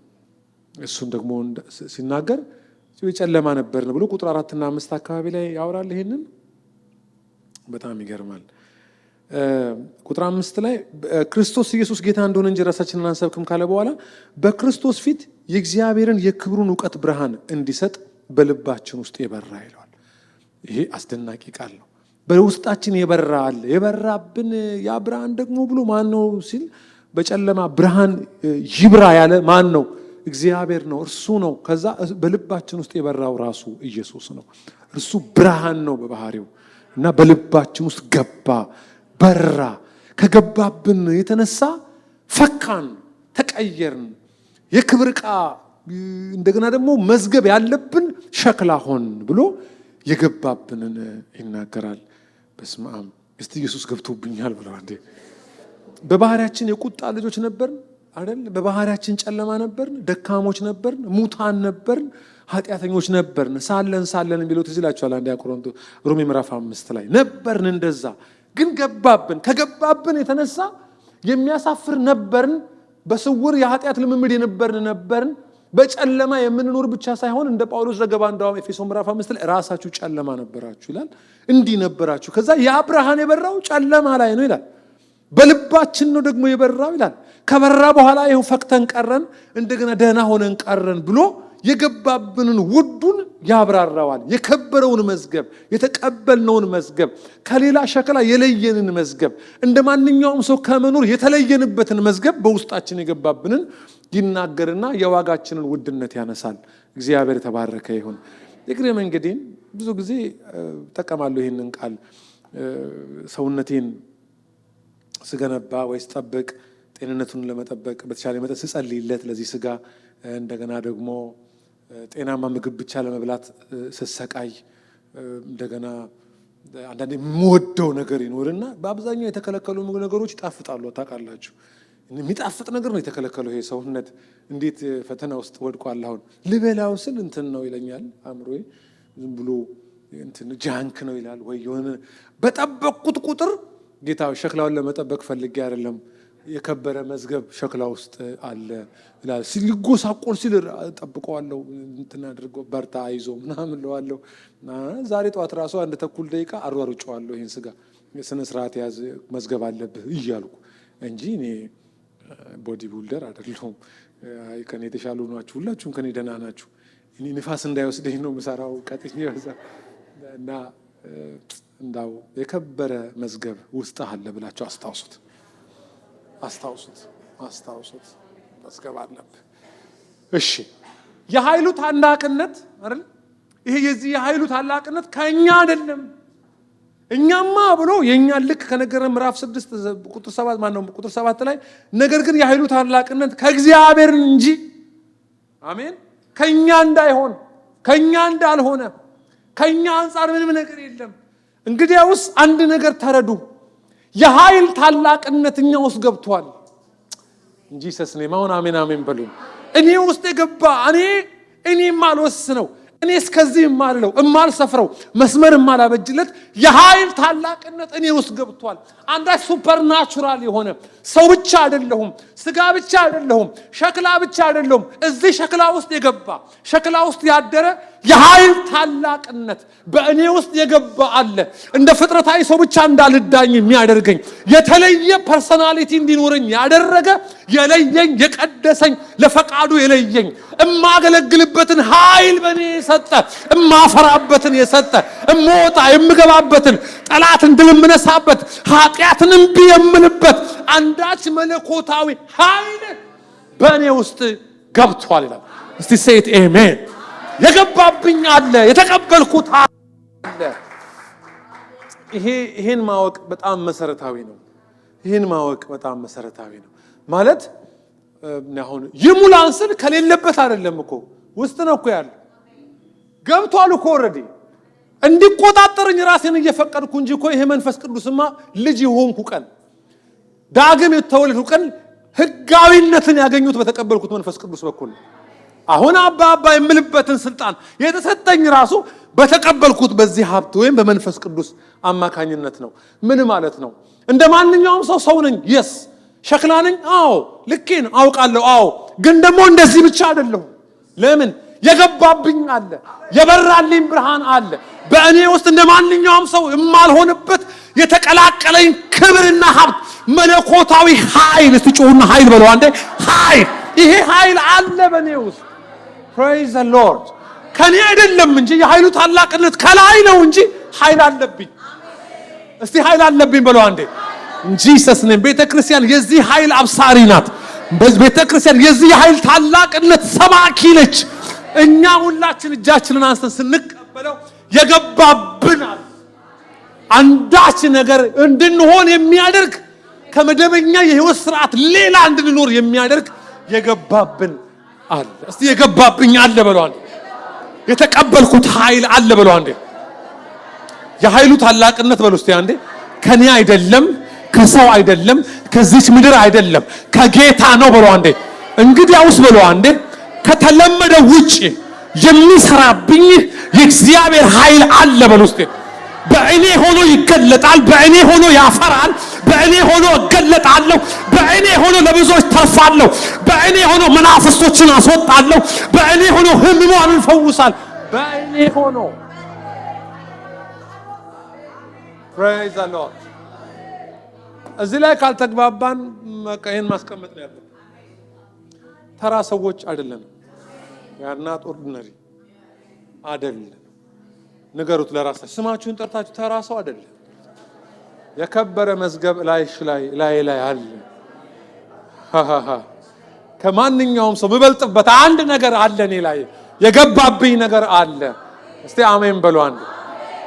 እሱን ደግሞ ሲናገር የጨለማ ነበርን ብሎ ቁጥር 4 እና 5 አካባቢ ላይ ያወራል። ይሄንን በጣም ይገርማል። ቁጥር 5 ላይ ክርስቶስ ኢየሱስ ጌታ እንደሆነ እንጂ ራሳችንን አንሰብክም ካለ በኋላ በክርስቶስ ፊት የእግዚአብሔርን የክብሩን ዕውቀት ብርሃን እንዲሰጥ በልባችን ውስጥ የበራ ይለዋል። ይሄ አስደናቂ ቃል ነው። በውስጣችን የበራ አለ። የበራብን ያ ብርሃን ደግሞ ብሎ ማን ነው ሲል በጨለማ ብርሃን ይብራ ያለ ማን ነው? እግዚአብሔር ነው። እርሱ ነው። ከዛ በልባችን ውስጥ የበራው ራሱ ኢየሱስ ነው። እርሱ ብርሃን ነው በባህሪው እና በልባችን ውስጥ ገባ፣ በራ። ከገባብን የተነሳ ፈካን፣ ተቀየርን። የክብር ዕቃ እንደገና ደግሞ መዝገብ ያለብን ሸክላ ሆን ብሎ የገባብንን ይናገራል። በስመ አብ። እስቲ ኢየሱስ ገብቶብኛል ብለው አንዴ። በባህሪያችን የቁጣ ልጆች ነበርን አይደል? በባህሪያችን ጨለማ ነበርን፣ ደካሞች ነበርን፣ ሙታን ነበርን፣ ኃጢአተኞች ነበርን። ሳለን ቢለው ትዝ ይላችኋል። አንደኛ ቆሮንቶስ ሮሜ ምዕራፍ 5 ላይ ነበርን እንደዛ። ግን ገባብን። ከገባብን የተነሳ የሚያሳፍር ነበርን። በስውር የኃጢአት ልምምድ ነበርን። በጨለማ የምንኖር ብቻ ሳይሆን እንደ ጳውሎስ ዘገባ እንደውም ኤፌሶን ምዕራፍ 5 ላይ ራሳችሁ ጨለማ ነበራችሁ ይላል። እንዲህ ነበራችሁ። ከዛ ያ ብርሃን የበራው ጨለማ ላይ ነው ይላል። በልባችን ነው ደግሞ የበራው ይላል። ከበራ በኋላ ይኸው ፈክተን ቀረን፣ እንደገና ደህና ሆነን ቀረን ብሎ የገባብንን ውዱን ያብራራዋል። የከበረውን መዝገብ፣ የተቀበልነውን መዝገብ፣ ከሌላ ሸክላ የለየንን መዝገብ፣ እንደ ማንኛውም ሰው ከመኖር የተለየንበትን መዝገብ በውስጣችን የገባብንን ይናገርና የዋጋችንን ውድነት ያነሳል። እግዚአብሔር የተባረከ ይሁን። የእግረ መንገዴን ብዙ ጊዜ ጠቀማለሁ ይህንን ቃል ሰውነቴን ስገነባ ወይስ ጠብቅ ጤንነቱን ለመጠበቅ በተቻለ መጠን ስጸልይለት ለዚህ ስጋ እንደገና ደግሞ ጤናማ ምግብ ብቻ ለመብላት ስሰቃይ እንደገና አንዳንዴ የምወደው ነገር ይኖርና በአብዛኛው የተከለከሉ ነገሮች ይጣፍጣሉ። ታውቃላችሁ፣ የሚጣፍጥ ነገር ነው የተከለከለው። ይሄ ሰውነት እንዴት ፈተና ውስጥ ወድቋል። አሁን ልበላው ስል እንትን ነው ይለኛል አእምሮዬ። ዝም ብሎ እንትን ጃንክ ነው ይላል። ወይ የሆነ በጠበቅኩት ቁጥር ጌታ ሸክላውን ለመጠበቅ ፈልጌ አይደለም፣ የከበረ መዝገብ ሸክላ ውስጥ አለ ይላል። ሲጎሳቆል ሲል ጠብቀዋለሁ፣ እንትን አድርጎ በርታ አይዞ ምናምን እለዋለሁ። ዛሬ ጠዋት ራሱ 1 ተኩል ደቂቃ አሯሩጬዋለሁ። ይሄን ስጋ ስነ ስርዓት ያዝ መዝገብ አለብህ እያልኩ እንጂ እኔ ቦዲ ቢልደር አይደለሁም። ከኔ የተሻሉ ናችሁ፣ ሁላችሁም ከኔ ደህና ናችሁ። እኔ ንፋስ እንዳይወስደኝ ነው የምሰራው ቀጥኝ ይወዛ እና እንዳው የከበረ መዝገብ ውስጥ አለ ብላችሁ አስታውሱት። መዝገብ አለብህ። እሺ፣ የኃይሉ ታላቅነት አይደል? ይሄ የዚህ የኃይሉ ታላቅነት ከኛ አይደለም። እኛማ ብሎ የኛን ልክ ከነገረን ምዕራፍ 6 ቁጥር 7 ማነው ቁጥር 7 ላይ ነገር ግን የኃይሉ ታላቅነት ከእግዚአብሔር እንጂ አሜን ከኛ እንዳይሆን ከኛ እንዳልሆነ ከኛ አንፃር ምንም ነገር የለም። እንግዲያውስ አንድ ነገር ተረዱ፣ የኃይል ታላቅነት እኛ ውስጥ ገብቷል እንጂ ሰስኔማውን አሜን አሜን በሉ። እኔ ውስጥ የገባ እኔ ማልወስነው እኔ እስከዚህ ማልለው ማልሰፍረው መስመር ማላበጅለት የኃይል ታላቅነት እኔ ውስጥ ገብቷል። አንዳች ሱፐርናቹራል የሆነ ሰው ብቻ አይደለሁም፣ ስጋ ብቻ አይደለሁም፣ ሸክላ ብቻ አይደለሁም። እዚህ ሸክላ ውስጥ የገባ ሸክላ ውስጥ ያደረ የኃይል ታላቅነት በእኔ ውስጥ የገባ አለ። እንደ ፍጥረታዊ ሰው ብቻ እንዳልዳኝ የሚያደርገኝ የተለየ ፐርሰናሊቲ እንዲኖረኝ ያደረገ የለየኝ የቀደሰኝ ለፈቃዱ የለየኝ እማገለግልበትን ኃይል በእኔ የሰጠ እማፈራበትን የሰጠ እምወጣ የምገባበትን ጠላትን ድል የምነሳበት ኃጢአትን እምቢ የምልበት አንዳች መለኮታዊ ኃይል በእኔ ውስጥ ገብቷል ይላል። እስቲ ሴት አሜን። የገባብኝ አለ፣ የተቀበልኩት አለ። ይሄን ማወቅ በጣም መሰረታዊ ነው። ይሄን ማወቅ በጣም መሰረታዊ ነው ማለት አሁን ይሙላን ስል ከሌለበት አይደለም እኮ ውስጥ ነው እኮ ያለ ገብቷል እኮ ኦሬዲ እንዲቆጣጠርኝ ራሴን እየፈቀድኩ እንጂ እኮ ይሄ መንፈስ ቅዱስማ ልጅ የሆንኩ ቀን ዳግም የተወለድኩ ቀን ህጋዊነትን ያገኙት በተቀበልኩት መንፈስ ቅዱስ በኩል አሁን አባ የምልበትን ስልጣን የተሰጠኝ ራሱ በተቀበልኩት በዚህ ሀብት ወይም በመንፈስ ቅዱስ አማካኝነት ነው። ምን ማለት ነው? እንደ ማንኛውም ሰው ነኝ። የስ ሸክላ ነኝ። አዎ ልኬን አውቃለሁ። አዎ ግን ደግሞ እንደዚህ ብቻ አይደለሁም። ለምን? የገባብኝ አለ፣ የበራልኝ ብርሃን አለ በእኔ ውስጥ። እንደ ማንኛውም ሰው የማልሆንበት የተቀላቀለኝ ክብርና ሀብት መለኮታዊ ኃይል። እስቲ ጮሁና ኃይል በለው አንዴ። ኃይል፣ ይሄ ኃይል አለ በእኔ ውስጥ። praise the lord። ከኔ አይደለም እንጂ የኃይሉ ታላቅነት ከላይ ነው እንጂ ኃይል አለብኝ። እስቲ ኃይል አለብኝ በለው አንዴ። ጂሰስ ነኝ። ቤተክርስቲያን የዚህ ኃይል አብሳሪ ናት። ቤተክርስቲያን የዚህ የኃይል ታላቅነት ሰባኪ ነች። እኛ ሁላችን እጃችንን አንስተን ስንቀበለው የገባብናል አንዳች ነገር እንድንሆን የሚያደርግ ከመደበኛ የህይወት ስርዓት ሌላ እንድንኖር የሚያደርግ የገባብን አለ። እስቲ የገባብኝ አለ በለው አንዴ። የተቀበልኩት ኃይል አለ በለው አንዴ። የኃይሉ ታላቅነት በለው እስቲ አንዴ። ከኔ አይደለም፣ ከሰው አይደለም፣ ከዚች ምድር አይደለም፣ ከጌታ ነው በለው አንዴ። እንግዲያውስ በለው አንዴ ከተለመደ ውጪ የሚሰራብኝ የእግዚአብሔር ኃይል አለ በለው እስቲ። በእኔ ሆኖ ይገለጣል፣ በእኔ ሆኖ ያፈራል፣ በእኔ ሆኖ እገለጣለሁ፣ በእኔ ሆኖ ለብዙዎች ተርፋለሁ፣ በእኔ ሆኖ መናፍስቶችን አስወጣለሁ፣ በእኔ ሆኖ ህሙማንን እፈውሳለሁ፣ በእኔ ሆኖ praise the Lord። እዚህ ላይ ካልተግባባን ይሄን ማስቀመጥ ነው ያለው። ተራ ሰዎች አይደለም። ያናት ኦርዲነሪ አይደለም። ንገሩት ለራሳችሁ። ስማችሁን ጠርታችሁ ተራ ሰው አይደለም። የከበረ መዝገብ ላይ አለ። ከማንኛውም ሰው የምበልጥበት አንድ ነገር አለ። እኔ ላይ የገባብኝ ነገር አለ። እስቲ አሜን በሉ አንድ።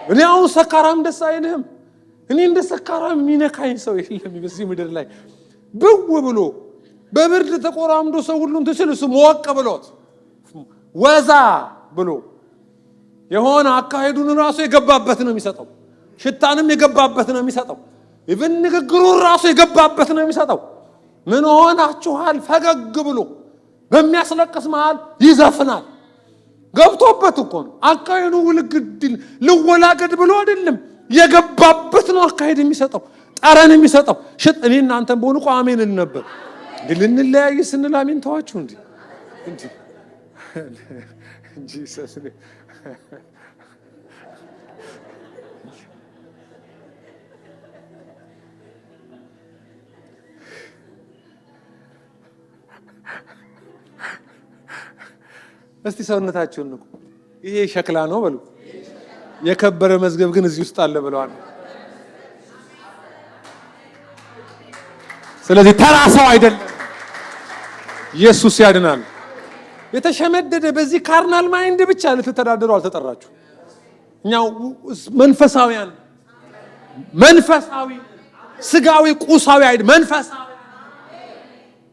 እኔ አሁን ሰካራም ደስ አይልህም? እኔ እንደ ሰካራም የሚነካኝ ሰው የለም በዚህ ምድር ላይ። ብው ብሎ በብርድ ተቆራምዶ ሰው ሁሉን ትችል እሱ ሞቅ ብሎት ወዛ ብሎ የሆነ አካሄዱን ራሱ የገባበት ነው የሚሰጠው። ሽታንም የገባበት ነው የሚሰጠው። ኢቭን ንግግሩን ራሱ የገባበት ነው የሚሰጠው። ምን ሆናችኋል? ፈገግ ብሎ በሚያስለቅስ መሃል ይዘፍናል። ገብቶበት እኮ ነው። አካሄዱ ልግድል ልወላገድ ብሎ አይደለም፣ የገባበት ነው አካሄድ የሚሰጠው፣ ጠረን የሚሰጠው። እኔ እናንተም በሆኑ እኮ አሜን እል ነበር። ልንለያይ ስንል አሜን ተዋችሁ እንዴ እንጂ ሰስኔ እስቲ ሰውነታችሁን ንቁ። ይሄ ሸክላ ነው በሉ። የከበረ መዝገብ ግን እዚህ ውስጥ አለ ብለዋል። ስለዚህ ተራ ሰው አይደለም። ኢየሱስ ያድናል። የተሸመደደ በዚህ ካርናል ማይንድ ብቻ ልትተዳደሩ አልተጠራችሁ። እኛው መንፈሳዊያን፣ መንፈሳዊ ስጋዊ ቁሳዊ አይደል፣ መንፈሳዊ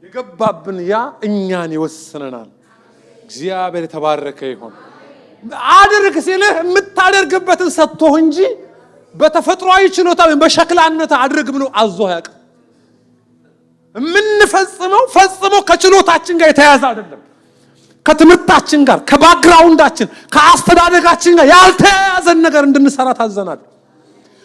የገባብን ያ እኛን ይወስነናል። እግዚአብሔር የተባረከ ይሁን። አድርግ ሲልህ የምታደርግበትን ሰጥቶህ እንጂ በተፈጥሯዊ ችሎታ ወይም በሸክላነት አድርግ ብሎ አዞ አያውቅም። የምንፈጽመው ፈጽሞ ከችሎታችን ጋር የተያያዘ አይደለም። ከትምህርታችን ጋር፣ ከባክግራውንዳችን፣ ከአስተዳደጋችን ጋር ያልተያያዘን ነገር እንድንሰራ ታዘናል።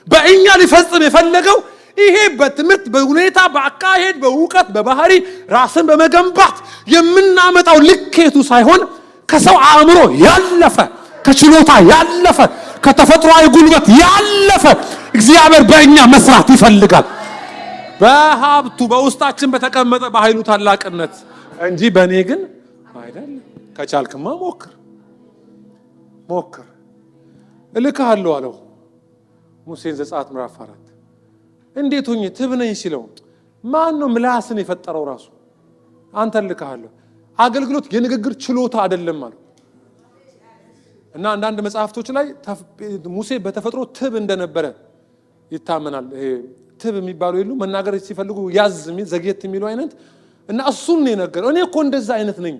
በእኛ ሊፈጽም የፈለገው ይሄ በትምህርት፣ በሁኔታ፣ በአካሄድ፣ በእውቀት፣ በባህሪ ራስን በመገንባት የምናመጣው ልኬቱ ሳይሆን ከሰው አእምሮ ያለፈ፣ ከችሎታ ያለፈ፣ ከተፈጥሯዊ ጉልበት ያለፈ እግዚአብሔር በእኛ መስራት ይፈልጋል። በሀብቱ በውስጣችን በተቀመጠ በኃይሉ ታላቅነት እንጂ በእኔ ግን አይደለም። ከቻልክማ ሞክር እልክሃለሁ አለው ሙሴን ዘጸአት ምዕራፍ 4። እንዴት ሆኜ ትብ ነኝ ሲለው ማን ነው ምላስን የፈጠረው? ራሱ አንተ እልክሃለሁ። አገልግሎት የንግግር ችሎታ አይደለም ማለት እና አንዳንድ መጽሐፍቶች ላይ ሙሴ በተፈጥሮ ትብ እንደነበረ ይታመናል። ትብ የሚባሉ የሉ መናገር ሲፈልጉ ያዝ የሚል ዘግየት የሚሉ አይነት እና እሱን ነው የነገረው። እኔ እኮ እንደዛ አይነት ነኝ።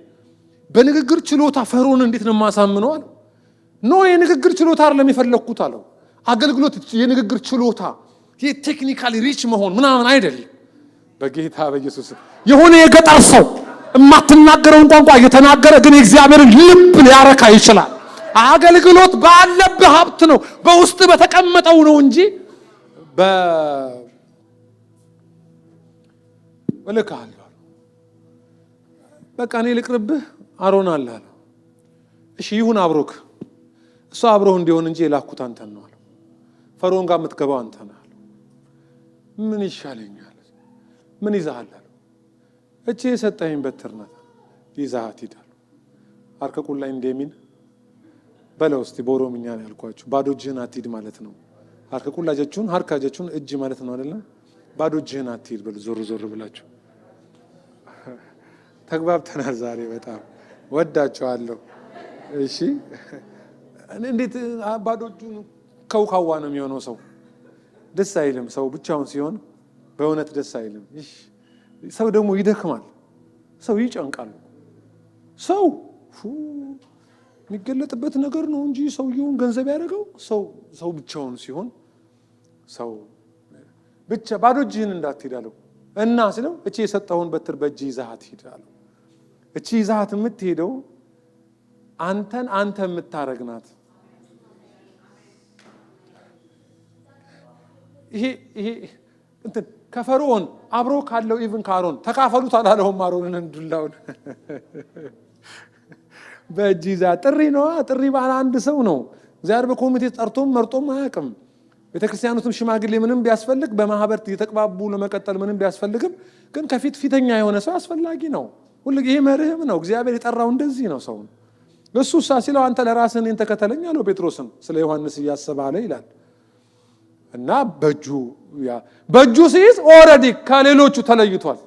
በንግግር ችሎታ ፈርዖን እንዴት ነው ማሳምነው አለ። ኖ የንግግር ችሎታ አይደለም የፈለኩት አለው። አገልግሎት የንግግር ችሎታ ቴክኒካሊ ሪች መሆን ምናምን አይደለም። በጌታ በኢየሱስ የሆነ የገጠር ሰው የማትናገረውን ቋንቋ እየተናገረ ግን የእግዚአብሔርን ልብ ሊያረካ ይችላል። አገልግሎት ባለብህ ሀብት ነው፣ በውስጥ በተቀመጠው ነው እንጂ እልክሃለሁ። በቃ እኔ ልቅርብህ፣ አሮን አለ አለ። እሺ ይሁን አብሮክ፣ እሱ አብሮህ እንዲሆን እንጂ የላኩት አንተን ነው አለ። ፈርዖን ጋር የምትገባው አንተ ነህ አለ። ምን ይሻለኛል? ምን ይዛሃል አለ። እቺ የሰጠኸኝ በትር ናት፣ ይዛሃት ሂድ አለ። አርከቁን ላይ እንደሚን በለው እስቲ በኦሮምኛ ነው ያልኳችሁ። ባዶ እጅህን አትሂድ ማለት ነው። አርከቁላ ጀቹን ሀርካ ጀቹን እጅ ማለት ነው አይደለም? ባዶ እጅህን አትሂድ በሉ። ዞር ዞር ብላችሁ ተግባብተናል። ዛሬ በጣም ወዳቸዋለሁ። እሺ እንዴት ባዶ እጁን ከውካዋ ነው የሚሆነው? ሰው ደስ አይልም። ሰው ብቻውን ሲሆን በእውነት ደስ አይልም። እሺ ሰው ደግሞ ይደክማል። ሰው ይጨንቃል። ሰው የሚገለጥበት ነገር ነው እንጂ ሰውየውን ገንዘብ ያደረገው ሰው ብቻውን ሲሆን ሰው ብቻ ባዶ እጅህን እንዳትሄድ አለው እና ስለው እቺ የሰጠውን በትር በእጅ ይዛሃት ሂድ አለው። እቺ ይዛሃት የምትሄደው አንተ የምታረግናት። ይሄ እንትን ከፈርዖን አብሮ ካለው ኢቭን ከአሮን ተካፈሉት አላለውም። አሮንን እንዱላውን በእጅ ይዛ ጥሪ ነው። ጥሪ ባለ አንድ ሰው ነው። እግዚአብሔር በኮሚቴ ጠርቶም መርጦም አያውቅም። ቤተክርስቲያኑትም ሽማግሌ ምንም ቢያስፈልግ በማህበር እየተቀባቡ ለመቀጠል ምንም ቢያስፈልግም ግን ፊተኛ የሆነ ሰው አስፈላጊ ነው። ሁሉ ይሄ መርህም ነው። እግዚአብሔር የጠራው እንደዚህ ነው። ሰው እሱሳ ሲለው አንተ ለራስህ እኔን ተከተለኝ አለው ጴጥሮስም ስለ ዮሐንስ እያሰበ አለ ይላል። እና በእጁ ሲይዝ ኦልሬዲ ከሌሎቹ ተለይቷል።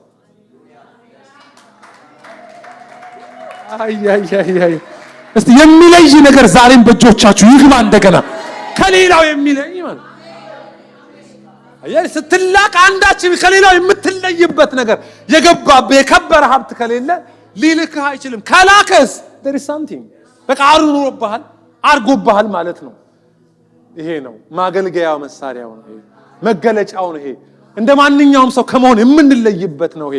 አይ እስቲ የሚለይ ነገር ዛሬም በእጆቻችሁ ይግባ እንደገና ከሌላው የሚለይ ማለት ስትላቅ አንዳችን ከሌላው የምትለይበት ነገር የገባበት የከበረ ሀብት ከሌለ ሊልክህ አይችልም። ከላከስ there is something በቃ አርጎብሃል ማለት ነው። ይሄ ነው ማገልገያው መሳሪያው ነው። መገለጫው ነው። ይሄ እንደ ማንኛውም ሰው ከመሆን የምንለይበት ነው።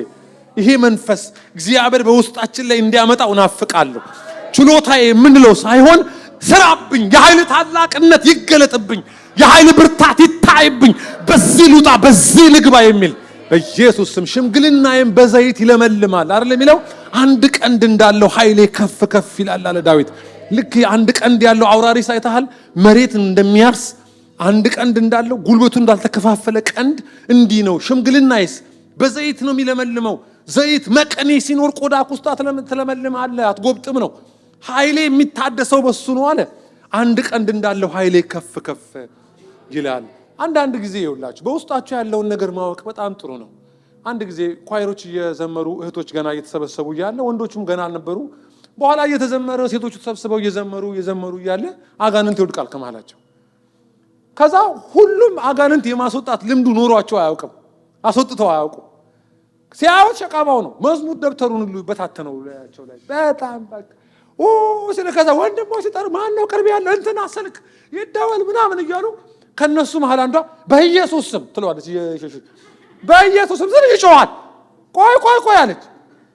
ይሄ መንፈስ እግዚአብሔር በውስጣችን ላይ እንዲያመጣው እናፍቃለሁ። ችሎታዬ የምንለው ሳይሆን ስራብኝ፣ የኃይል ታላቅነት ይገለጥብኝ፣ የኃይል ብርታት ይታይብኝ፣ በዚህ ልውጣ በዚህ ልግባ የሚል በኢየሱስ ስም ሽምግልናዬም በዘይት ይለመልማል አይደል የሚለው። አንድ ቀንድ እንዳለው ኃይሌ ከፍ ከፍ ይላል አለ ዳዊት። ልክ አንድ ቀንድ ያለው አውራሪስ አይተሃል? መሬት እንደሚያርስ አንድ ቀንድ እንዳለው ጉልበቱ እንዳልተከፋፈለ ቀንድ እንዲህ ነው ሽምግልናዬስ በዘይት ነው የሚለመልመው። ዘይት መቀኔ ሲኖር ቆዳ ኩስታ ትለመልማለህ፣ አትጎብጥም ነው። ኃይሌ የሚታደሰው በሱ ነው አለ። አንድ ቀንድ እንዳለው ኃይሌ ከፍ ከፍ ይላል። አንዳንድ ጊዜ ይውላችሁ በውስጣችሁ ያለውን ነገር ማወቅ በጣም ጥሩ ነው። አንድ ጊዜ ኳይሮች እየዘመሩ እህቶች ገና እየተሰበሰቡ እያለ ወንዶቹም ገና አልነበሩ። በኋላ እየተዘመረ ሴቶቹ ተሰብስበው እየዘመሩ እያለ አጋንንት ይወድቃል ከመሃላቸው። ከዛ ሁሉም አጋንንት የማስወጣት ልምዱ ኖሯቸው አያውቅም፣ አስወጥተው አያውቁም። ሲያዩት ሸቃባው ነው። መዝሙር ደብተሩን ሁሉ በታተነው ላያቸው ላይ በጣም በቃ ከዛ ወንድሞች ሲጠሩ ማን ነው ቅርብ ያለው እንትና ስልክ ይደወል ምናምን እያሉ ከነሱ መሃል አንዷ በኢየሱስ ስም ትለዋለች። በኢየሱስ ስም ይጮሃል። ቆይ አለች።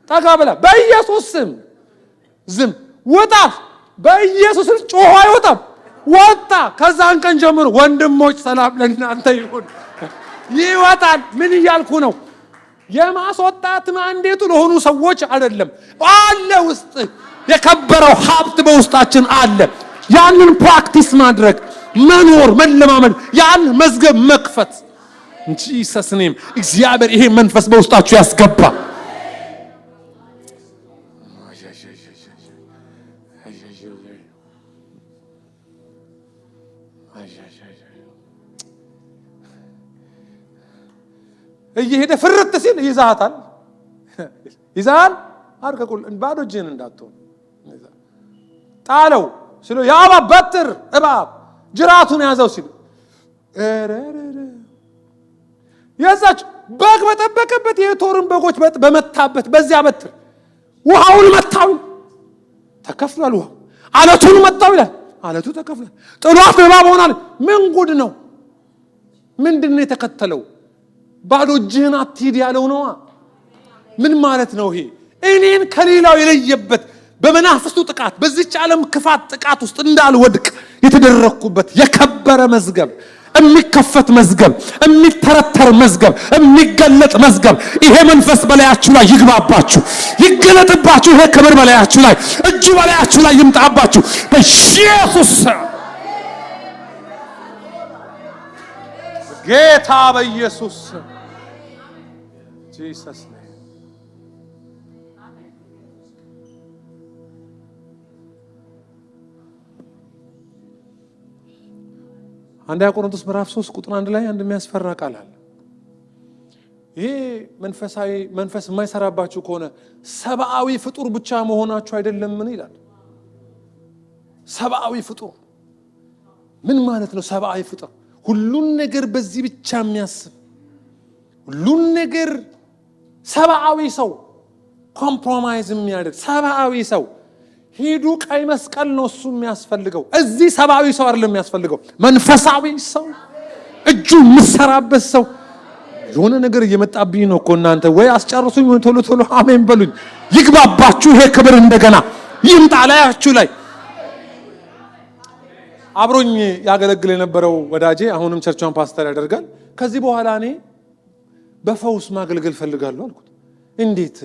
ጠጋ ብላ በኢየሱስ ስም ዝም ውጣ፣ በኢየሱስ ስም ጮሆ አይወጣም። ወጣ። ከዛን ቀን ጀምሮ ወንድሞች ሰላም ለእናንተ ይሁን ይወጣል። ምን እያልኩ ነው? የማስወጣት ማንዴቱ ለሆኑ ሰዎች አይደለም አለ። ውስጥ የከበረው ሀብት በውስጣችን አለ። ያንን ፕራክቲስ ማድረግ መኖር መለማመድ፣ ያን መዝገብ መክፈት እንጂ ሰስኔም እግዚአብሔር ይሄ መንፈስ በውስጣችሁ ያስገባ። እየሄደ ፍርጥ ሲል ይዛታል። ይዛል አርከቁል ባዶ እጅህን እንዳትሆን ጣለው ሲሉ የእባብ በትር እባብ ጅራቱን ያዘው ሲሉ የዛች በግ በጠበቀበት የቶርን በጎች በመታበት በዚያ በትር ውሃውን መታው። ተከፍሏል። ውሃው አለቱን መታው ይላል። አለቱ ተከፍሏል። ጥሏት እባብ ሆናል። ምን ጉድ ነው? ምንድነው የተከተለው? ባዶ እጅህን አትሂድ ያለው ነው። ምን ማለት ነው ይሄ? እኔን ከሌላው የለየበት በመናፍስቱ ጥቃት በዚች ዓለም ክፋት ጥቃት ውስጥ እንዳልወድቅ የተደረኩበት የከበረ መዝገብ፣ የሚከፈት መዝገብ፣ የሚተረተር መዝገብ፣ የሚገለጥ መዝገብ። ይሄ መንፈስ በላያችሁ ላይ ይግባባችሁ፣ ይገለጥባችሁ። ይሄ ክብር በላያችሁ ላይ፣ እጁ በላያችሁ ላይ ይምጣባችሁ በኢየሱስ ጌታ በኢየሱስ ጂሰስ አንደኛ ቆሮንቶስ ምዕራፍ 3 ቁጥር 1 ላይ አንድ የሚያስፈራ ቃል አለ። ይሄ መንፈሳዊ መንፈስ የማይሰራባችሁ ከሆነ ሰብአዊ ፍጡር ብቻ መሆናችሁ አይደለምን ይላል። ሰብአዊ ፍጡር ምን ማለት ነው? ሰብአዊ ፍጡር ሁሉን ነገር በዚህ ብቻ የሚያስብ ሁሉን ነገር ሰብአዊ ሰው ኮምፕሮማይዝ የሚያደርግ ሰብአዊ ሰው። ሂዱ ቀይ መስቀል ነው እሱ የሚያስፈልገው። እዚህ ሰብአዊ ሰው አይደለም የሚያስፈልገው፣ መንፈሳዊ ሰው፣ እጁ የምሰራበት ሰው። የሆነ ነገር እየመጣብኝ ነው እኮ እናንተ ወይ አስጨርሱኝ ወይ ቶሎ ቶሎ አሜን በሉኝ። ይግባባችሁ። ይሄ ክብር እንደገና ይምጣ ላያችሁ ላይ። አብሮኝ ያገለግል የነበረው ወዳጄ አሁንም ቸርቿን ፓስተር ያደርጋል። ከዚህ በኋላ እኔ በፈውስ ማገልገል ፈልጋለሁ አልኩት። እንዴት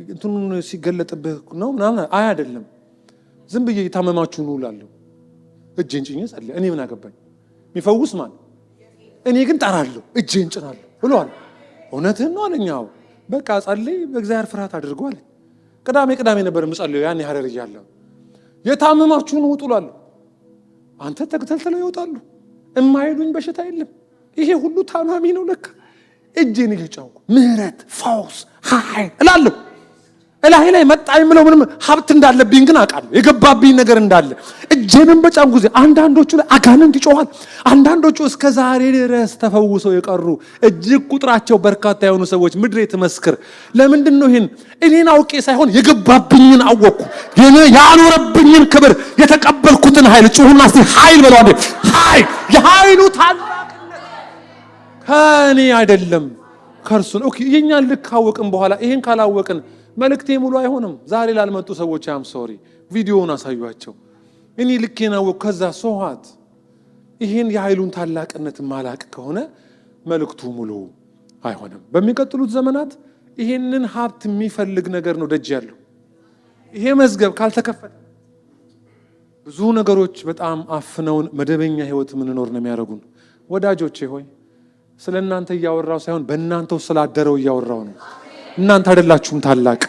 እንትኑን ሲገለጥብህ ነው ምናምን? አይ አይደለም፣ ዝም ብዬ የታመማችሁ ነው እላለሁ። እጄን ጭኜ ጸልይ። እኔ ምን አገባኝ? የሚፈውስ ማን? እኔ ግን ጠራለሁ፣ እጄን ጭናለሁ ብሏል። እውነትህን ነው አለኝ። አዎ በቃ ጸልይ፣ በእግዚአብሔር ፍርሃት አድርገው አለኝ። ቅዳሜ ነበር ምጸልየው ያን ሐረር እያለሁ የታመማችሁን ውጡ እላለሁ። አንተ ተከተልተለው ይወጣሉ። እማይሉኝ በሽታ የለም። ይሄ ሁሉ ታማሚ ነው ለካ። እጄን እየጫንኩ ምህረት ፈውስ ኃይል እላለሁ። እላሄ ላይ መጣ የምለው ምንም ሀብት እንዳለብኝ ግን አውቃለሁ። የገባብኝ ነገር እንዳለ እጄንም በጫንኩ ጊዜ አንዳንዶቹ ላይ አጋንንት ይጮሃል። አንዳንዶቹ እስከ ዛሬ ድረስ ተፈውሰው የቀሩ እጅግ ቁጥራቸው በርካታ የሆኑ ሰዎች ምድሬ ትመስክር። ለምንድን ነው ይሄን እኔን አውቄ ሳይሆን የገባብኝን አወቅኩ። ያኖረብኝን ክብር የተቀበልኩትን ኃይል ጩሁና እስቲ ኃይል በለው አንዴ። ኃይል የኃይሉ ታላቅነት ከኔ አይደለም ከእርሱ ነው። ኦኬ የኛን ልክ ካወቅን በኋላ ይሄን ካላወቅን መልእክቴ ሙሉ አይሆንም። ዛሬ ላልመጡ ሰዎች አም ሶሪ ቪዲዮውን አሳዩአቸው። እኔ ልኬን አወቅኩ። ከዛ ሶሃት ይሄን የኃይሉን ታላቅነት ማላቅ ከሆነ መልእክቱ ሙሉ አይሆንም። በሚቀጥሉት ዘመናት ይሄንን ሀብት የሚፈልግ ነገር ነው ደጅ ያለው። ይሄ መዝገብ ካልተከፈተ ብዙ ነገሮች በጣም አፍነውን መደበኛ ህይወት ምንኖር ነው የሚያደርጉን። ወዳጆቼ ሆይ ስለ እናንተ እያወራው ሳይሆን በእናንተው ስላደረው እያወራው ነው። እናንተ አይደላችሁም ታላቅ።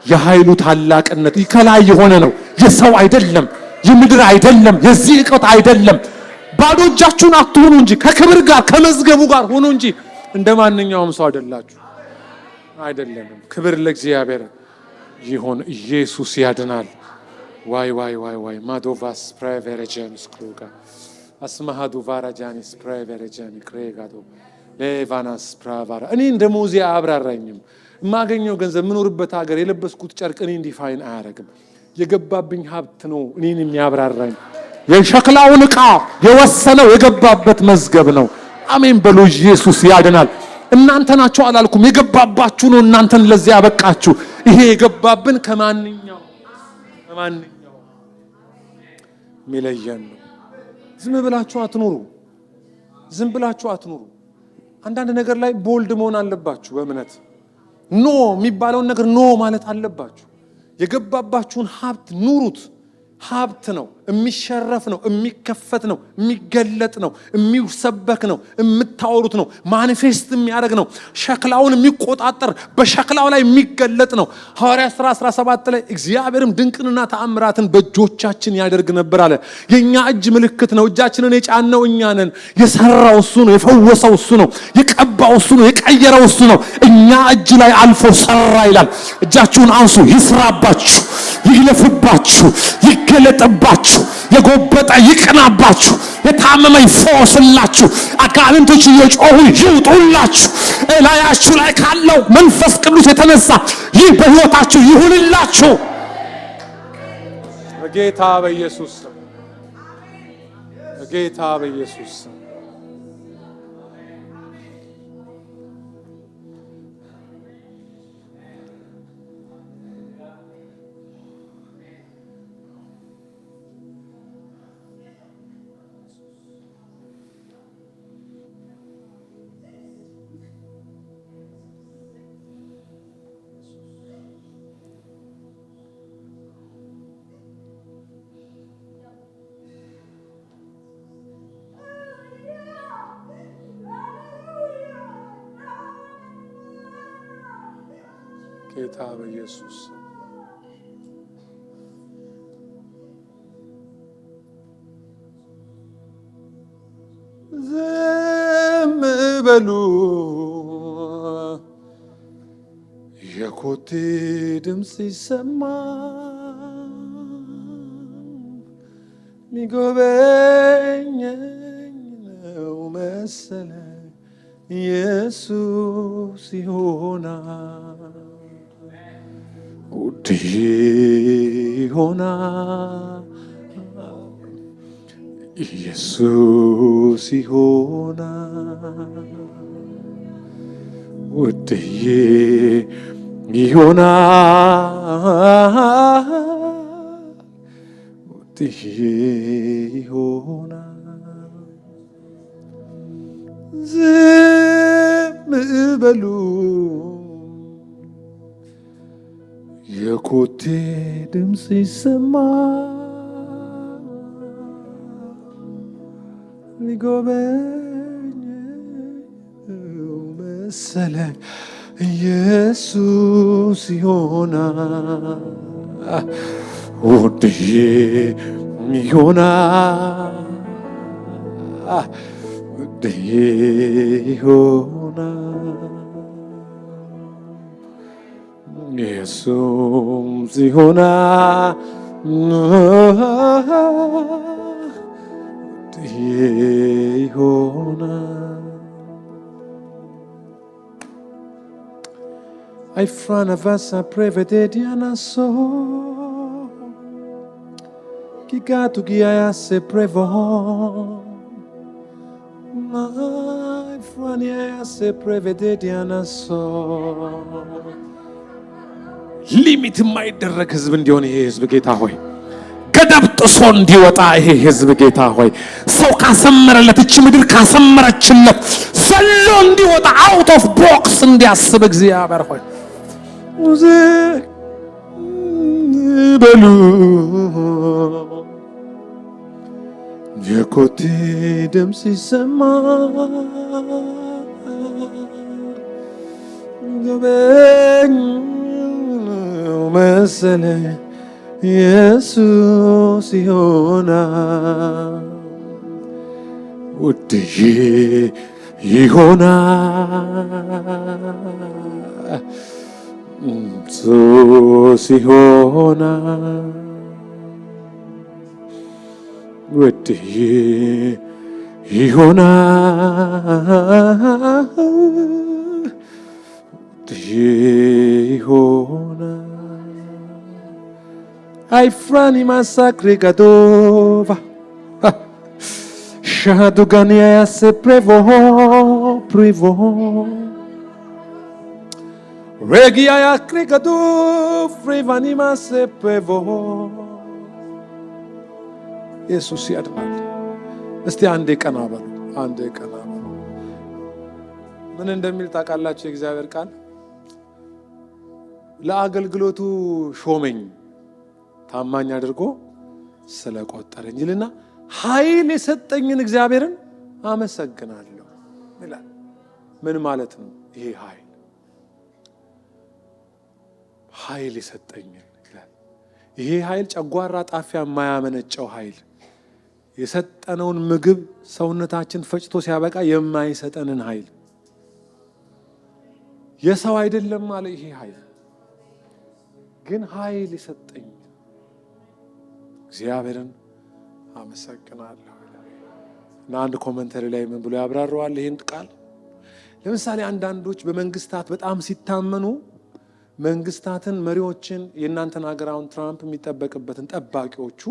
የኃይሉ ታላቅነት ከላይ የሆነ ነው። የሰው አይደለም፣ የምድር አይደለም፣ የዚህ ዕውቀት አይደለም። ባዶ እጃችሁን አትሆኑ እንጂ ከክብር ጋር ከመዝገቡ ጋር ሆኑ እንጂ እንደ ማንኛውም ሰው አይደለም። ክብር ለእግዚአብሔር ይሁን። ኢየሱስ ያድናል። ዋይ ማዶቫስ ፕራይቨረጀንስ ክሩጋ አስማሃዱ ቫራጃኒስ ፕራይቨረጀን ክሬጋዶ ለቫናስ ፕራቫራ እኔ እንደ ሙዚ አብራራኝም የማገኘው ገንዘብ ምኖርበት ሀገር የለበስኩት ጨርቅ እኔን ዲፋይን አያደርግም። የገባብኝ ሀብት ነው እኔን የሚያብራራኝ። የሸክላውን ዕቃ የወሰነው የገባበት መዝገብ ነው። አሜን በሉ። ኢየሱስ ያድናል። እናንተ ናችሁ አላልኩም። የገባባችሁ ነው እናንተን ለዚህ ያበቃችሁ። ይሄ የገባብን ከማንኛው ሚለየን ነው። ዝም ብላችሁ አትኑሩ። አንዳንድ ነገር ላይ ቦልድ መሆን አለባችሁ። በእምነት ኖ የሚባለውን ነገር ኖ ማለት አለባችሁ። የገባባችሁን ሀብት ኑሩት። ሀብት ነው፣ የሚሸረፍ ነው፣ የሚከፈት ነው፣ የሚገለጥ ነው፣ የሚሰበክ ነው፣ የምታወሩት ነው፣ ማኒፌስት የሚያደርግ ነው፣ ሸክላውን የሚቆጣጠር በሸክላው ላይ የሚገለጥ ነው። ሐዋርያት ሥራ 17 ላይ እግዚአብሔርም ድንቅንና ተአምራትን በእጆቻችን ያደርግ ነበር አለ። የኛ እጅ ምልክት ነው። እጃችንን የጫነው እኛ ነን። የሰራው እሱ ነው። የፈወሰው እሱ ነው። የቀባው እሱ ነው። የቀየረው እሱ ነው። እኛ እጅ ላይ አልፎ ሰራ ይላል። እጃችሁን አንሱ። ይስራባችሁ፣ ይለፍባችሁ፣ ይገለጥባችሁ፣ የጎበጠ ይቅናባችሁ፣ የታመመ ይፈወስላችሁ፣ አጋንንቶች እየጮሁ ይውጡላችሁ። እላያችሁ ላይ ካለው መንፈስ ቅዱስ የተነሳ ይህ በሕይወታችሁ ይሁንላችሁ። በጌታ በኢየሱስ ስም ጌታ በኢየሱስ ዝም በሉ፣ የኮቴ ድምፅ ይሰማ፣ ሊጎበኘኝ ነው መሰለኝ ኢየሱስ ይሆናል ውዴ ይሆናል ኢየሱስ ይሆናል ውዴዬ ይሆናል ውዴዬ ይሆናል። ዝም በሉ የኮቴ ድምፅ ይሰማ ሊጎበኘው መሰለኝ ኢየሱስ ይሆናል ውድዬ ይሆናል ውድዬ ይሆናል ኢየሱስ ይሆናል ውድዬ ይሆናል Ai frana vassa prevedediana so Chi gato chi se prevo Ai frani se prevedediana so ሊሚት የማይደረግ ህዝብ እንዲሆን ይሄ ህዝብ ጌታ ሆይ ገደብ ጥሶ እንዲወጣ ይሄ ህዝብ ጌታ ሆይ ሰው ካሰመረለት እቺ ምድር ካሰመረችለት ዘሎ እንዲወጣ አውት ኦፍ ቦክስ እንዲያስብ እግዚአብሔር ሆይ በሉ የኮቴ ድምፅ ሲሰማ ገበኝ መሰለ ኢየሱስ ይሆናል ውድዬ ይሆናል ኢየሱስ ይሆናል ውድዬ ይሆናል ውድዬ ይሆናል Ai frani massacri gadova Shadu gania se prevo Regia ya krigadu frivani ma se prevo ኢየሱስ ያድናል እስቲ አንዴ ቀና በሉ ምን እንደሚል ታውቃላችሁ የእግዚአብሔር ቃል ለአገልግሎቱ ሾመኝ ታማኝ አድርጎ ስለቆጠረኝ ይልና ኃይል የሰጠኝን እግዚአብሔርን አመሰግናለሁ ይላል ምን ማለት ነው ይሄ ኃይል የሰጠኝን ይላል ይሄ ኃይል ጨጓራ ጣፊያ የማያመነጨው ኃይል የሰጠነውን ምግብ ሰውነታችን ፈጭቶ ሲያበቃ የማይሰጠንን ኃይል የሰው አይደለም ማለት ይሄ ኃይል ግን ኃይል የሰጠኝ እግዚአብሔርን አመሰግናለሁ እና አንድ ኮሜንተሪ ላይ ምን ብሎ ያብራራዋል ይሄን ቃል ለምሳሌ አንዳንዶች በመንግስታት በጣም ሲታመኑ መንግስታትን መሪዎችን የእናንተን ሀገራውን ትራምፕ የሚጠበቅበትን ጠባቂዎቹ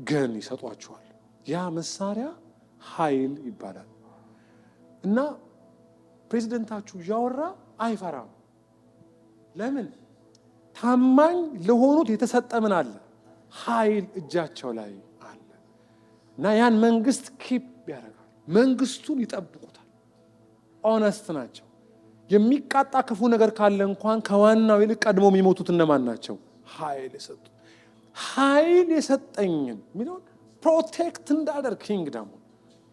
ገን ይሰጧቸዋል ያ መሳሪያ ኃይል ይባላል እና ፕሬዝዳንታችሁ ያወራ አይፈራም ለምን ታማኝ ለሆኑት የተሰጠ ምን አለ ኃይል እጃቸው ላይ አለ እና ያን መንግስት ኪፕ ያደርጋል መንግስቱን ይጠብቁታል ኦነስት ናቸው የሚቃጣ ክፉ ነገር ካለ እንኳን ከዋናው ይልቅ ቀድሞ የሚሞቱት እነማን ናቸው ኃይል የሰጠኝን ሚለው ፕሮቴክት እንዳደርግ ኪንግደም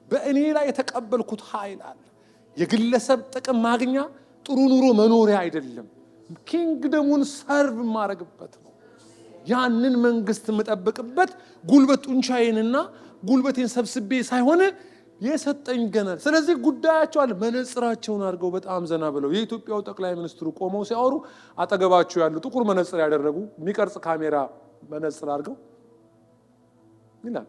በእኔ ላይ የተቀበልኩት ኃይል አለ የግለሰብ ጥቅም ማግኛ ጥሩ ኑሮ መኖሪያ አይደለም ኪንግደሙን ሰርቭ ማረግበት ነው ያንን መንግስት መጠበቅበት ጉልበት ጡንቻዬንና ጉልበቴን ሰብስቤ ሳይሆን የሰጠኝ ገና ስለዚህ ጉዳያቸው አለ መነጽራቸውን አድርገው በጣም ዘና ብለው የኢትዮጵያው ጠቅላይ ሚኒስትሩ ቆመው ሲያወሩ አጠገባቸው ያሉ ጥቁር መነጽር ያደረጉ የሚቀርጽ ካሜራ መነጽር አድርገው ይላል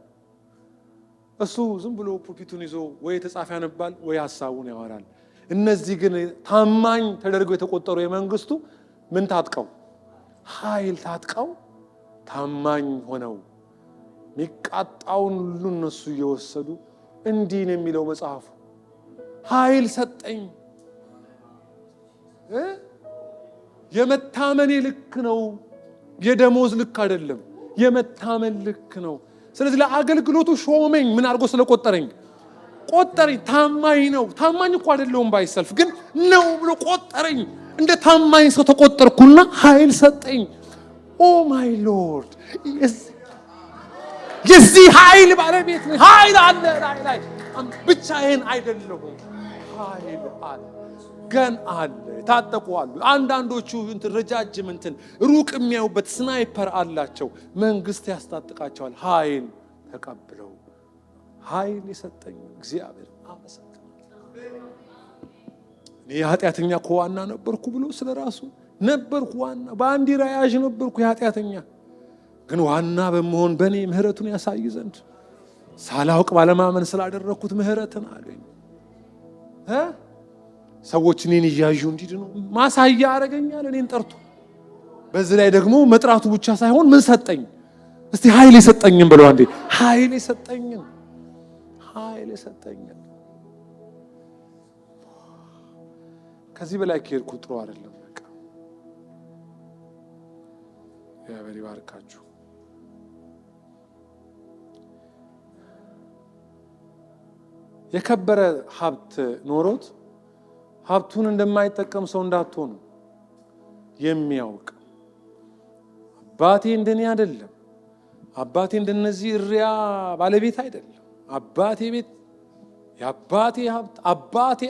እሱ ዝም ብሎ ፑልፒቱን ይዞ ወይ ተጻፈ ያነባል ወይ ሐሳቡን ያወራል እነዚህ ግን ታማኝ ተደርገው የተቆጠሩ የመንግስቱ ምን ታጥቀው ኃይል ታጥቀው ታማኝ ሆነው ሚቃጣውን ሁሉ እነሱ እየወሰዱ እንዲህ ነው የሚለው መጽሐፉ ኃይል ሰጠኝ የመታመኔ ልክ ነው የደሞዝ ልክ አይደለም የመታመን ልክ ነው ስለዚህ ለአገልግሎቱ ሾመኝ ምን አድርጎ ስለቆጠረኝ ቆጠረኝ ታማኝ ነው ታማኝ እኮ አይደለም ባይሰልፍ ግን ነው ብሎ ቆጠረኝ እንደ ታማኝ ሰው ተቆጠርኩና ኃይል ሰጠኝ ኦ ማይ ሎርድ የዚህ ኃይል ባለቤት ነኝ ኃይል አለ ላይ ብቻዬን አይደለሁም ኃይል አለ ገን አለ፣ የታጠቁ አሉ። አንዳንዶቹ ረጃጅም ሩቅ የሚያዩበት ስናይፐር አላቸው። መንግስት ያስታጥቃቸዋል። ኃይል ተቀብለው ኃይል የሰጠኝ እግዚአብሔር አመሰግናለሁ። እኔ ኃጢአተኛ ከዋና ነበርኩ ብሎ ስለራሱ ነበርኩ ዋና፣ ባንዲራ ያዥ ነበርኩ የኃጢአተኛ፣ ግን ዋና በመሆን በእኔ ምህረቱን ያሳይ ዘንድ ሳላውቅ ባለማመን ስላደረኩት ምህረትን አገኝ። ሰዎች እኔን እያዩ እንዲድኑ ማሳያ አረገኛል። እኔን ጠርቶ በዚህ ላይ ደግሞ መጥራቱ ብቻ ሳይሆን ምን ሰጠኝ? እስቲ ኃይል የሰጠኝን ብለው አንዴ ኃይል የሰጠኝን ከዚህ በላይ ከሄድኩ ጥሩ አይደለም። በቃ ያበሪ ባርካችሁ። የከበረ ሀብት ኖሮት ሀብቱን እንደማይጠቀም ሰው እንዳትሆኑ የሚያውቅ አባቴ እንደኔ አይደለም፣ አባቴ እንደነዚህ እሪያ ባለቤት አይደለም። አባቴ ቤት የአባቴ ሀብት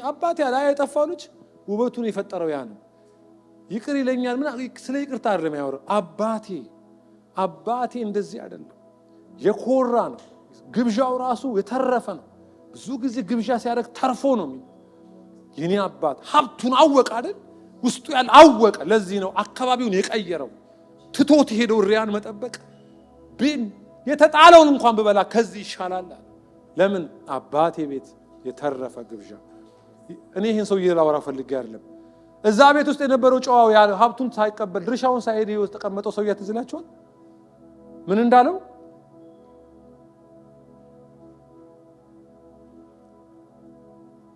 አባቴ ላይ የጠፋው ልጅ ውበቱን የፈጠረው ያ ነው። ይቅር ይለኛል ምን ስለ ይቅርታ አይደለም ያወራው። አባቴ እንደዚህ አይደለም፣ የኮራ ነው። ግብዣው ራሱ የተረፈ ነው። ብዙ ጊዜ ግብዣ ሲያደርግ ተርፎ ነው። የኔ አባት ሀብቱን አወቀ አይደል? ውስጡ ያለ አወቀ። ለዚህ ነው አካባቢውን የቀየረው። ትቶት ሄደው ሪያን መጠበቅ ቢን የተጣለውን እንኳን በበላ ከዚህ ይሻላል። ለምን? አባቴ ቤት የተረፈ ግብዣ። እኔ ይሄን ሰው ይላወራ ፈልጌ አይደለም። እዛ ቤት ውስጥ የነበረው ጨዋው ያ ሀብቱን ሳይቀበል ድርሻውን ሳይሄድ የተቀመጠው ሰው ያትዝላችኋል ምን እንዳለው?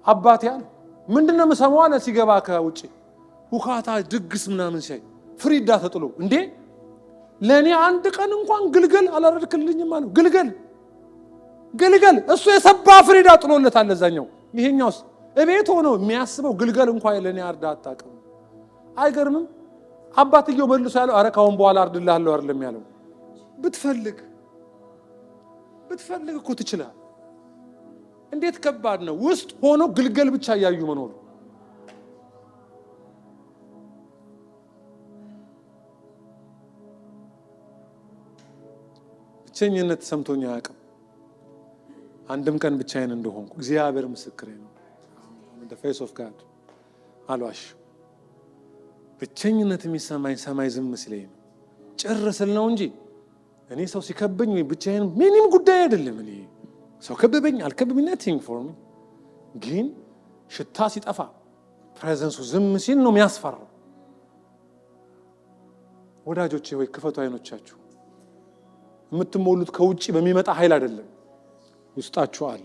አባቴ አለ ምንድነው የምሰማው አለ። ሲገባ ከውጪ ሁካታ ድግስ ምናምን ሲያይ ፍሪዳ ተጥሎ እንዴ ለኔ አንድ ቀን እንኳን ግልገል አላረድክልኝም አለ። ግልገል እሱ የሰባ ፍሪዳ ጥሎለታል ለዛኛው። ይሄኛውስ እቤት ሆኖ የሚያስበው ግልገል እንኳን ለኔ አርዳ አጣቀም። አይገርምም? አባትየው መልሶ ያለው አረ ካሁን በኋላ አርድልሃለሁ አይደለም ያለው። ብትፈልግ እኮ ትችላለህ። እንዴት ከባድ ነው! ውስጥ ሆኖ ግልገል ብቻ ያዩ መኖር። ብቸኝነት ሰምቶኝ አያውቅም። አንድም ቀን ብቻዬን እንደሆንኩ እግዚአብሔር ምስክሬ ነው። the face of God አልዋሽ። ብቸኝነት የሚሰማኝ ሰማይ ዝም ሲለኝ ነው። ጭር ስል ነው እንጂ እኔ ሰው ሲከበኝ ወይ ብቻዬን ምንም ጉዳይ አይደለም። እኔ ሰው ከበበኝ አልከበበኝ nothing for me። ግን ሽታ ሲጠፋ ፕሬዘንሱ ዝም ሲል ነው የሚያስፈራው። ወዳጆቼ ወይ ክፈቱ አይኖቻችሁ። የምትሞሉት ከውጪ በሚመጣ ኃይል አይደለም፣ ውስጣችሁ አለ።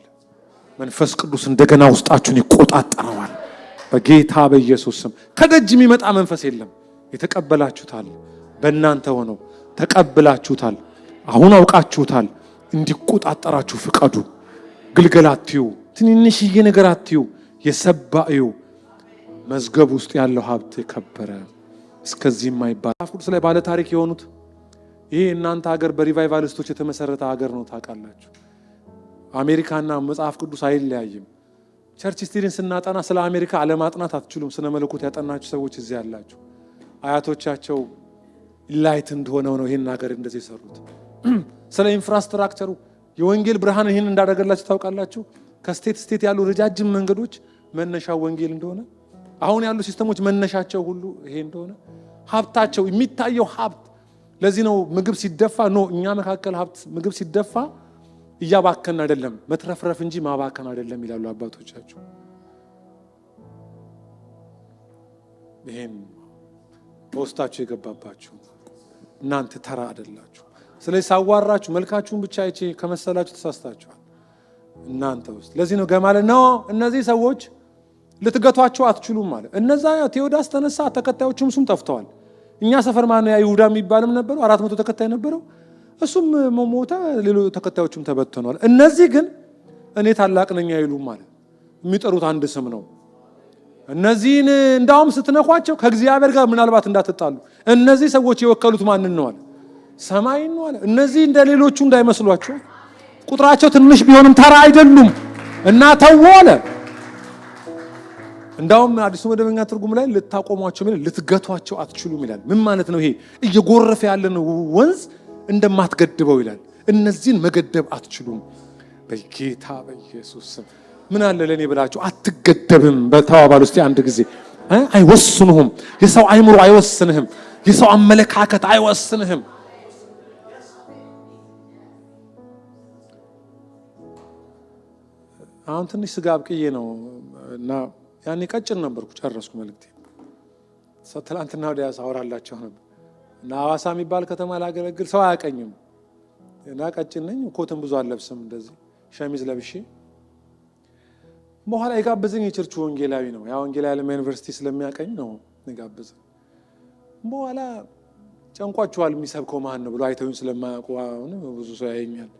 መንፈስ ቅዱስ እንደገና ውስጣችሁን ይቆጣጠረዋል በጌታ በኢየሱስ ስም። ከደጅ የሚመጣ መንፈስ የለም። የተቀበላችሁታል፣ በእናንተ ሆኖ ተቀበላችሁታል። አሁን አውቃችሁታል። እንዲቆጣጠራችሁ ፍቀዱ። ግልገል አትዩ፣ ትንንሽዬ ነገር አትዩ፣ የሰባዩ መዝገብ ውስጥ ያለው ሀብት የከበረ እስከዚህ የማይባል መጽሐፍ ቅዱስ ላይ ባለ ታሪክ የሆኑት ይሄ እናንተ ሀገር በሪቫይቫሊስቶች የተመሰረተ ሀገር ነው ታውቃላችሁ። አሜሪካና መጽሐፍ ቅዱስ አይለያይም። ቸርች ስቲሪን ስናጠና ስለ አሜሪካ አለማጥናት አትችሉም። ስነ መለኮት ያጠናችሁ ሰዎች እዚህ ያላችሁ አያቶቻቸው ላይት እንደሆነው ነው ይሄን ሀገር እንደዚህ ሰሩት። ስለ ኢንፍራስትራክቸሩ የወንጌል ብርሃን ይሄን እንዳደረገላችሁ ታውቃላችሁ። ከስቴት ስቴት ያሉ ረጃጅም መንገዶች መነሻው ወንጌል እንደሆነ፣ አሁን ያሉ ሲስተሞች መነሻቸው ሁሉ ይሄ እንደሆነ፣ ሀብታቸው የሚታየው ሀብት ለዚህ ነው ምግብ ሲደፋ ነው እኛ መካከል ሀብት ምግብ ሲደፋ እያባከን አይደለም መትረፍረፍ እንጂ ማባከን አይደለም ይላሉ አባቶቻቸው። ይሄን በውስጣችሁ የገባባችሁ እናንተ ተራ አይደላችሁ። ስለዚህ ሳዋራችሁ መልካችሁን ብቻ አይቼ ከመሰላችሁ ተሳስታችኋል እናንተ ውስጥ። ለዚህ ነው ገማልያል ነው እነዚህ ሰዎች ልትገቷቸው አትችሉም ማለት። እነዛ ቴዎዳስ ተነሳ፣ ተከታዮቹም እሱም ጠፍተዋል። እኛ ሰፈር ማን ነው ይሁዳ የሚባልም ነበረው 400 ተከታይ ነበረው፣ እሱም ሞተ፣ ሌሎች ተከታዮቹም ተበተኗል። እነዚህ ግን እኔ ታላቅ ነኝ አይሉም ማለት። የሚጠሩት አንድ ስም ነው። እነዚህን እንዳውም ስትነኳቸው ከእግዚአብሔር ጋር ምናልባት እንዳትጣሉ። እነዚህ ሰዎች የወከሉት ማንን ነው አለ? ሰማይን ነው አለ። እነዚህ እንደ ሌሎቹ እንዳይመስሏቸው፣ ቁጥራቸው ትንሽ ቢሆንም ተራ አይደሉም እና ተው አለ። እንዳውም አዲሱ መደበኛ ትርጉም ላይ ልታቆሟቸው ይላል፣ ልትገቷቸው አትችሉም ይላል። ምን ማለት ነው? ይሄ እየጎረፈ ያለን ወንዝ እንደማትገድበው ይላል። እነዚህን መገደብ አትችሉም። በጌታ በኢየሱስ ስም ምን አለ ለኔ ብላችሁ አትገደብም በተባባል ውስጥ አንድ ጊዜ አይወስኑህም። የሰው አይምሮ አይወስንህም። የሰው አመለካከት አይወስንህም። አሁን ትንሽ ስጋ አብቅዬ ነው እና ያኔ ቀጭን ነበርኩ። ጨረስኩ መልእክቴ። ትናንትና ወዲያ ሳወራላችሁ ነበር እና ሐዋሳ የሚባል ከተማ ላገለግል ሰው አያቀኝም እና ቀጭን ነኝ። ኮትን ብዙ አልለብስም፣ እንደዚህ ሸሚዝ ለብሼ። በኋላ የጋበዘኝ የቸርቹ ወንጌላዊ ነው። ያ ወንጌላዊ ዓለም ዩኒቨርሲቲ ስለሚያቀኝ ነው የጋበዘኝ። በኋላ ጨንቋችኋል የሚሰብከው ማን ነው ብሎ አይተውኝ ስለማያውቁ ብዙ ሰው ያየኛል።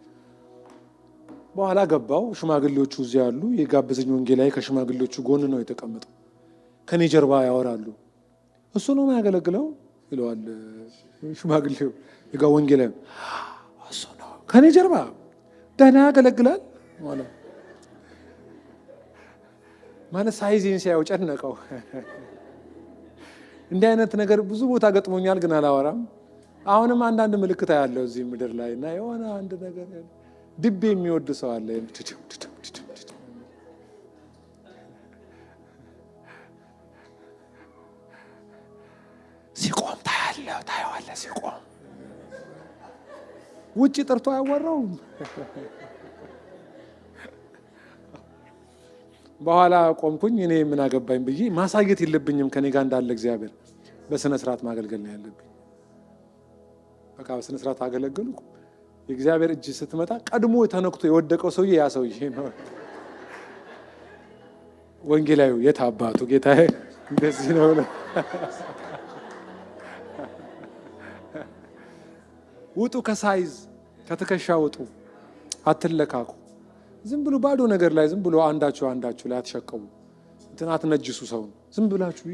በኋላ ገባው። ሽማግሌዎቹ እዚያ ያሉ። የጋበዘኝ ወንጌላዊ ከሽማግሌዎቹ ጎን ነው የተቀመጠው። ከኔ ጀርባ ያወራሉ። እሱ ነው የሚያገለግለው ይለዋል ሽማግሌው። ወንጌላዊ እሱ ነው ከኔ ጀርባ ደህና ያገለግላል ማለት ሳይዜን ሲያየው ጨነቀው። እንዲህ አይነት ነገር ብዙ ቦታ ገጥሞኛል፣ ግን አላወራም። አሁንም አንዳንድ ምልክት ያለው እዚህ ምድር ላይ እና የሆነ አንድ ነገር ድቤ የሚወድ ሰው አለ። ሲቆም ታየዋለህ። ሲቆም ውጭ ጠርቶ አያወራውም። በኋላ ቆምኩኝ። እኔ ምን አገባኝ ብዬ ማሳየት የለብኝም ከኔ ጋር እንዳለ እግዚአብሔር። በስነ ስርዓት ማገልገል ነው ያለብኝ። በቃ በስነ ስርዓት አገለግሉ። የእግዚአብሔር እጅ ስትመጣ ቀድሞ ተነክቶ የወደቀው ሰውዬ ያ ሰውዬ ነው። ወንጌላዩ የት አባቱ ጌታዬ እንደዚህ ነው። ውጡ፣ ከሳይዝ ከትከሻ ውጡ፣ አትለካኩ። ዝም ብሎ ባዶ ነገር ላይ ዝም ብሎ አንዳችሁ ላይ አትሸቀሙ። እንትን አትነጅሱ ሰውን ዝም ብላችሁ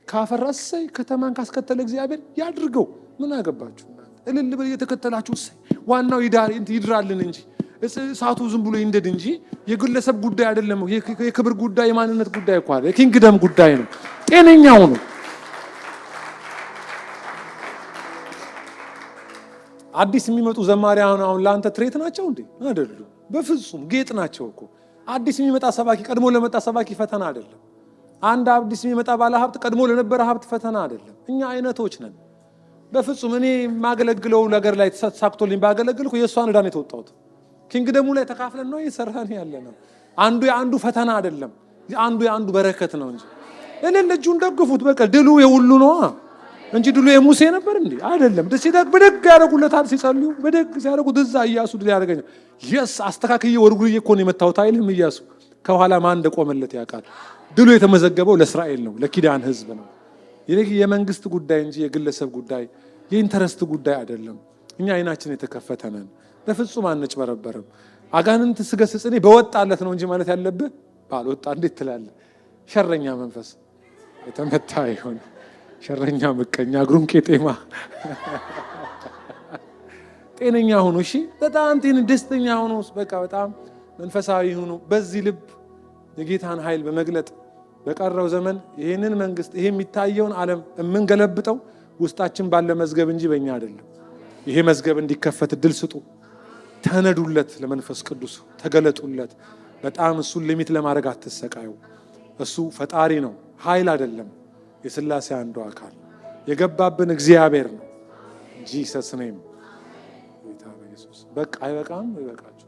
ካፈራሰይ ከተማን ካስከተለ እግዚአብሔር ያድርገው። ምን አገባችሁ? እልል ብለ እየተከተላችሁ ዋናው ይድራልን እንጂ እሳቱ ዝም ብሎ ይንደድ እንጂ የግለሰብ ጉዳይ አይደለም። የክብር ጉዳይ፣ የማንነት ጉዳይ እኮ አይደል፣ የኪንግደም ጉዳይ ነው። ጤነኛው ነው። አዲስ የሚመጡ ዘማሪያን አሁን ለአንተ ትሬት ናቸው እንዴ? አይደሉም፣ በፍጹም ጌጥ ናቸው እኮ። አዲስ የሚመጣ ሰባኪ ቀድሞ ለመጣ ሰባኪ ፈተና አይደለም። አንድ አዲስ የሚመጣ ባለ ሀብት ቀድሞ ለነበረ ሀብት ፈተና አይደለም። እኛ አይነቶች ነን። በፍጹም እኔ የማገለግለው ነገር ላይ ተሳክቶልኝ ባገለግልኩ የእሷን ዕዳ ነው የተወጣሁት። ኪንግደሙ ላይ ተካፍለን ነው እየሰራን ያለ ነው። አንዱ የአንዱ ፈተና አይደለም፣ አንዱ የአንዱ በረከት ነው እንጂ እኔን እጁን ደግፉት። በቃ ድሉ የሁሉ ነው እንጂ ድሉ የሙሴ ነበር እንዴ? አይደለም። ሲደግ በደግ ያደረጉለታል። ሲጸልዩ በደግ ሲያደርጉት እዛ ኢያሱ ድል ያደረገኛል። የስ አስተካክዬ ወርጉርዬ እኮ ነው የመታሁት አይልም ኢያሱ። ከኋላ ማን እንደቆመለት ያውቃል። ድሉ የተመዘገበው ለእስራኤል ነው፣ ለኪዳን ሕዝብ ነው። የመንግስት ጉዳይ እንጂ የግለሰብ ጉዳይ፣ የኢንተረስት ጉዳይ አይደለም። እኛ አይናችን የተከፈተ ነን። በፍጹም አንጭበረበርም። አጋንንት ስገስጽ እኔ በወጣለት ነው እንጂ ማለት ያለብህ ባልወጣ እንዴት ትላለህ? ሸረኛ መንፈስ የተመታ ይሆን፣ ሸረኛ ምቀኛ፣ እግሩም ቄጤማ። ጤነኛ ሁኑ። እሺ፣ በጣም ደስተኛ ሁኑ። በቃ በጣም መንፈሳዊ ሁኑ። በዚህ ልብ የጌታን ኃይል በመግለጥ በቀረው ዘመን ይህንን መንግስት ይሄ የሚታየውን ዓለም የምንገለብጠው ውስጣችን ባለ መዝገብ እንጂ በእኛ አይደለም። ይሄ መዝገብ እንዲከፈት እድል ስጡ። ተነዱለት፣ ለመንፈስ ቅዱስ ተገለጡለት። በጣም እሱን ሊሚት ለማድረግ አትሰቃዩ። እሱ ፈጣሪ ነው፣ ኃይል አይደለም። የሥላሴ አንዱ አካል የገባብን እግዚአብሔር ነው። ጂሰስ ኔም ጌታ ኢየሱስ። በቃ አይበቃም? ይበቃችሁ።